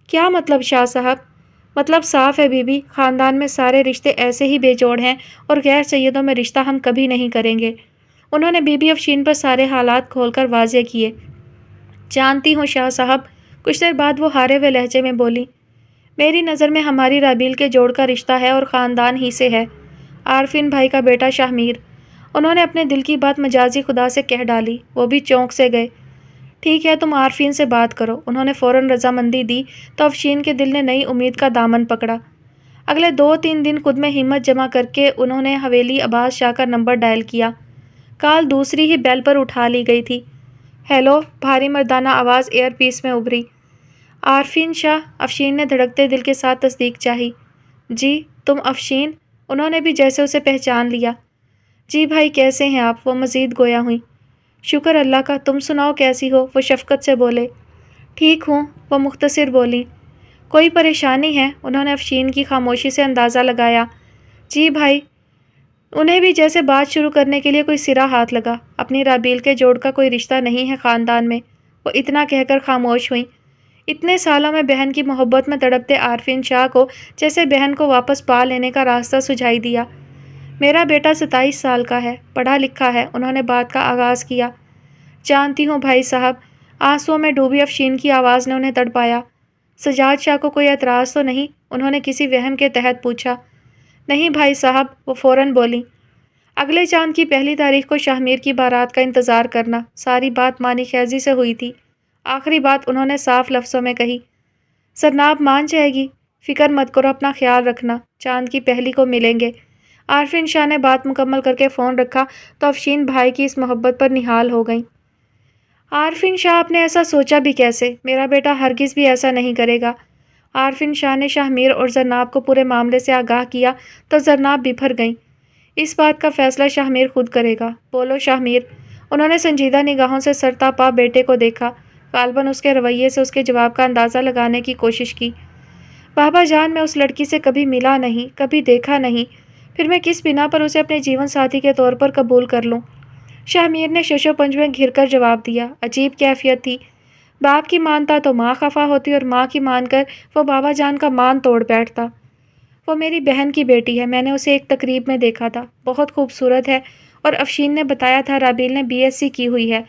کیا مطلب شاہ صاحب؟ مطلب صاف ہے بی بی، خاندان میں سارے رشتے ایسے ہی بے جوڑ ہیں اور غیر سیدوں میں رشتہ ہم کبھی نہیں کریں گے۔ انہوں نے بی بی افشین پر سارے حالات کھول کر واضح کیے۔ جانتی ہوں شاہ صاحب، کچھ دیر بعد وہ ہارے ہوئے لہجے میں بولی، میری نظر میں ہماری رابیل کے جوڑ کا رشتہ ہے اور خاندان ہی سے ہے، عارفین بھائی کا بیٹا شاہ میر۔ انہوں نے اپنے دل کی بات مجازی خدا سے کہہ ڈالی۔ وہ بھی چونک سے گئے۔ ٹھیک ہے، تم عارفین سے بات کرو۔ انہوں نے فوراً رضامندی دی تو افشین کے دل نے نئی امید کا دامن پکڑا۔ اگلے 2-3 دن خود میں ہمت جمع کر کے انہوں نے حویلی عباس شاہ کا نمبر ڈائل کیا۔ کال دوسری ہی بیل پر اٹھا لی گئی تھی۔ ہیلو، بھاری مردانہ آواز ایئر پیس میں ابھری۔ عارفین شاہ، افشین نے دھڑکتے دل کے ساتھ تصدیق چاہی۔ جی، تم افشین؟ انہوں نے بھی جیسے اسے پہچان لیا۔ جی بھائی، کیسے ہیں آپ؟ وہ مزید گویا ہوئیں۔ شکر اللہ کا، تم سناؤ کیسی ہو؟ وہ شفقت سے بولے۔ ٹھیک ہوں، وہ مختصر بولیں۔ کوئی پریشانی ہے؟ انہوں نے افشین کی خاموشی سے اندازہ لگایا۔ جی بھائی، انہیں بھی جیسے بات شروع کرنے کے لیے کوئی سرا ہاتھ لگا۔ اپنی رابیل کے جوڑ کا کوئی رشتہ نہیں ہے خاندان میں، وہ اتنا کہہ کر خاموش ہوئیں۔ اتنے سالوں میں بہن کی محبت میں تڑپتے عارفین شاہ کو جیسے بہن کو واپس پا لینے کا راستہ سجھائی دیا۔ میرا بیٹا 27 سال کا ہے، پڑھا لکھا ہے، انہوں نے بات کا آغاز کیا۔ جانتی ہوں بھائی صاحب، آنسوؤں میں ڈوبی افشین کی آواز نے انہیں تڑپایا۔ سجاد شاہ کو کوئی اعتراض تو نہیں؟ انہوں نے کسی وہم کے تحت پوچھا۔ نہیں بھائی صاحب، وہ فوراً بولیں۔ اگلے چاند کی پہلی تاریخ کو شاہ میر کی بارات کا انتظار کرنا۔ ساری بات مانی خیزی سے ہوئی تھی۔ آخری بات انہوں نے صاف لفظوں میں کہی۔ زرناب مان جائے گی؟ فکر مت کرو، اپنا خیال رکھنا، چاند کی پہلی کو ملیں گے۔ عارفین شاہ نے بات مکمل کر کے فون رکھا تو افشین بھائی کی اس محبت پر نہال ہو گئیں۔ عارفین شاہ، آپ نے ایسا سوچا بھی کیسے؟ میرا بیٹا ہرگز بھی ایسا نہیں کرے گا۔ عارفین شاہ نے شاہ میر اور زرناب کو پورے معاملے سے آگاہ کیا تو زرناب بپھر گئیں۔ اس بات کا فیصلہ شاہ میر خود کرے گا۔ بولو شاہ میر۔ انہوں نے سنجیدہ نگاہوں سے سر تا پا بیٹے کو دیکھا۔ غالباً اس کے رویے سے اس کے جواب کا اندازہ لگانے کی کوشش کی۔ بابا جان، میں اس لڑکی سے کبھی ملا نہیں، کبھی دیکھا نہیں، پھر میں کس بنا پر اسے اپنے جیون ساتھی کے طور پر قبول کر لوں؟ شاہ میر نے شش و پنج میں گھر کر جواب دیا۔ عجیب کیفیت تھی، باپ کی مانتا تو ماں خفا ہوتی اور ماں کی مان کر وہ بابا جان کا مان توڑ بیٹھتا۔ وہ میری بہن کی بیٹی ہے، میں نے اسے ایک تقریب میں دیکھا تھا، بہت خوبصورت ہے، اور افشین نے بتایا تھا رابیل نے BSc کی ہوئی ہے،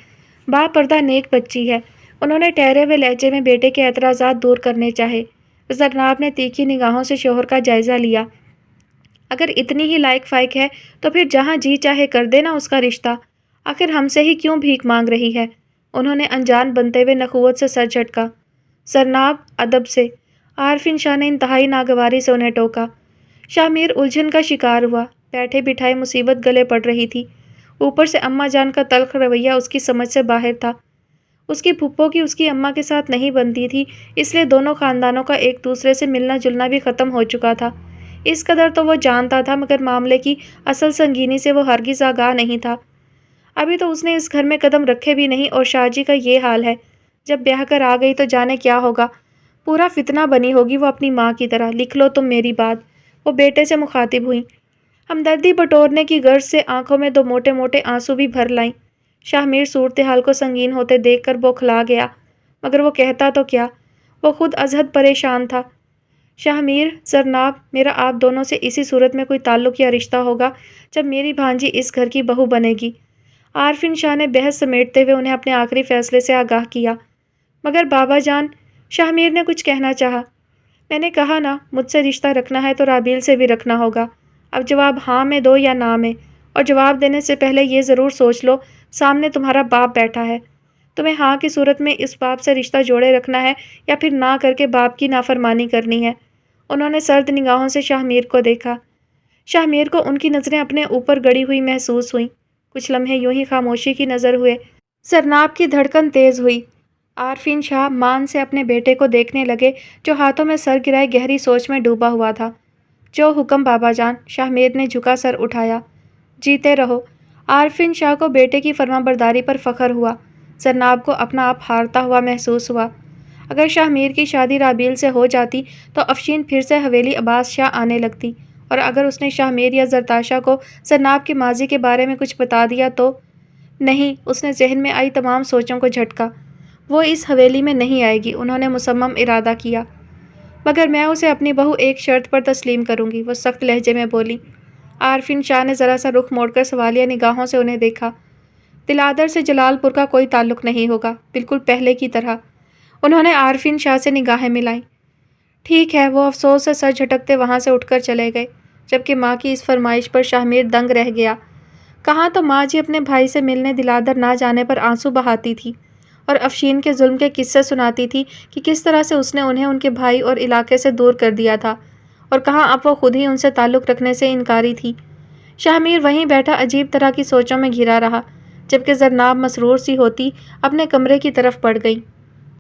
با پردہ نیک بچی ہے۔ انہوں نے ٹھہرے ہوئے لہجے میں بیٹے کے اعتراضات دور کرنے چاہے۔ زرناب نے تیکھی نگاہوں سے شوہر کا جائزہ لیا۔ اگر اتنی ہی لائق فائق ہے تو پھر جہاں جی چاہے کر دینا اس کا رشتہ، آخر ہم سے ہی کیوں بھیک مانگ رہی ہے؟ انہوں نے انجان بنتے ہوئے نخوت سے سر جھٹکا۔ زرناب، ادب سے۔ عارفین شاہ نے انتہائی ناگواری سے انہیں ٹوکا۔ شاہ میر الجھن کا شکار ہوا، بیٹھے بٹھائے مصیبت گلے پڑ رہی تھی، اوپر سے اماں جان کا تلخ رویہ اس کی سمجھ سے باہر تھا۔ اس کی پھپھو کی اس کی اماں کے ساتھ نہیں بنتی تھی، اس لیے دونوں خاندانوں کا ایک دوسرے سے ملنا جلنا بھی ختم ہو چکا تھا۔ اس قدر تو وہ جانتا تھا، مگر معاملے کی اصل سنگینی سے وہ ہرگز آگاہ نہیں تھا۔ ابھی تو اس نے اس گھر میں قدم رکھے بھی نہیں اور شاہ جی کا یہ حال ہے۔ جب بیاہ کر آ گئی تو جانے کیا ہوگا، پورا فتنہ بنی ہوگی وہ اپنی ماں کی طرح۔ لکھ لو تم میری بات۔ وہ بیٹے سے مخاطب ہوئیں۔ ہمدردی بٹورنے کی غرض سے آنکھوں میں 2 موٹے موٹے آنسو بھی بھر لائیں۔ شاہ میر صورتحال کو سنگین ہوتے دیکھ کر بوکھلا گیا، مگر وہ کہتا تو کیا، وہ خود از حد پریشان تھا۔ شاہ میر، زرناب، میرا آپ دونوں سے اسی صورت میں کوئی تعلق یا رشتہ ہوگا جب میری بھانجی اس گھر کی بہو بنے گی۔ عارفین شاہ نے بحث سمیٹتے ہوئے انہیں اپنے آخری فیصلے سے آگاہ کیا۔ مگر بابا جان، شاہ میر نے کچھ کہنا چاہا۔ میں نے کہا نا، مجھ سے رشتہ رکھنا ہے تو رابیل سے بھی رکھنا ہوگا۔ اب جواب ہاں میں دو یا نہ میں، اور جواب دینے سے پہلے یہ ضرور سوچ لو، سامنے تمہارا باپ بیٹھا ہے، تمہیں ہاں کی صورت میں اس باپ سے رشتہ جوڑے رکھنا ہے یا پھر نہ کر کے باپ کی نافرمانی کرنی ہے۔ انہوں نے سرد نگاہوں سے شاہ میر کو دیکھا۔ شاہ میر کو ان کی نظریں اپنے اوپر گڑی ہوئی محسوس ہوئیں۔ کچھ لمحے یوں ہی خاموشی کی نظر ہوئے۔ زرناب کی دھڑکن تیز ہوئی۔ عارفین شاہ مان سے اپنے بیٹے کو دیکھنے لگے جو ہاتھوں میں سر گرائے گہری سوچ میں ڈوبا ہوا تھا۔ جو حکم بابا جان، شاہ میر نے جھکا سر اٹھایا۔ جیتے رہو۔ عارفین شاہ کو بیٹے کی فرمانبرداری پر فخر ہوا۔ زرناب کو اپنا آپ ہارتا ہوا محسوس ہوا۔ اگر شاہ میر کی شادی رابیل سے ہو جاتی تو افشین پھر سے حویلی عباس شاہ آنے لگتی، اور اگر اس نے شاہ میر یا زرتاشا کو زرناب کے ماضی کے بارے میں کچھ بتا دیا تو… نہیں، اس نے ذہن میں آئی تمام سوچوں کو جھٹکا۔ وہ اس حویلی میں نہیں آئے گی، انہوں نے مصمم ارادہ کیا۔ مگر میں اسے اپنی بہو ایک شرط پر تسلیم کروں گی، وہ سخت لہجے میں بولی۔ عارفین شاہ نے ذرا سا رخ موڑ کر سوالیہ نگاہوں سے انہیں دیکھا۔ دلادر سے جلال پور کا کوئی تعلق نہیں ہوگا، بالکل پہلے کی طرح۔ انہوں نے عارفین شاہ سے نگاہیں ملائیں۔ ٹھیک ہے، وہ افسوس سے سر جھٹکتے وہاں سے اٹھ کر چلے گئے، جبکہ ماں کی اس فرمائش پر شاہ میر دنگ رہ گیا۔ کہاں تو ماں جی اپنے بھائی سے ملنے دلادر نہ جانے پر آنسو بہاتی تھی اور افشین کے ظلم کے قصے سناتی تھی کہ کس طرح سے اس نے انہیں ان کے بھائی اور علاقے سے دور کر دیا تھا، اور کہاں اب وہ خود ہی ان سے تعلق رکھنے سے انکاری تھی۔ شاہ میر وہیں بیٹھا عجیب طرح کی سوچوں میں گھرا رہا، جبکہ زرناب مسرور سی ہوتی اپنے کمرے کی طرف بڑھ گئی۔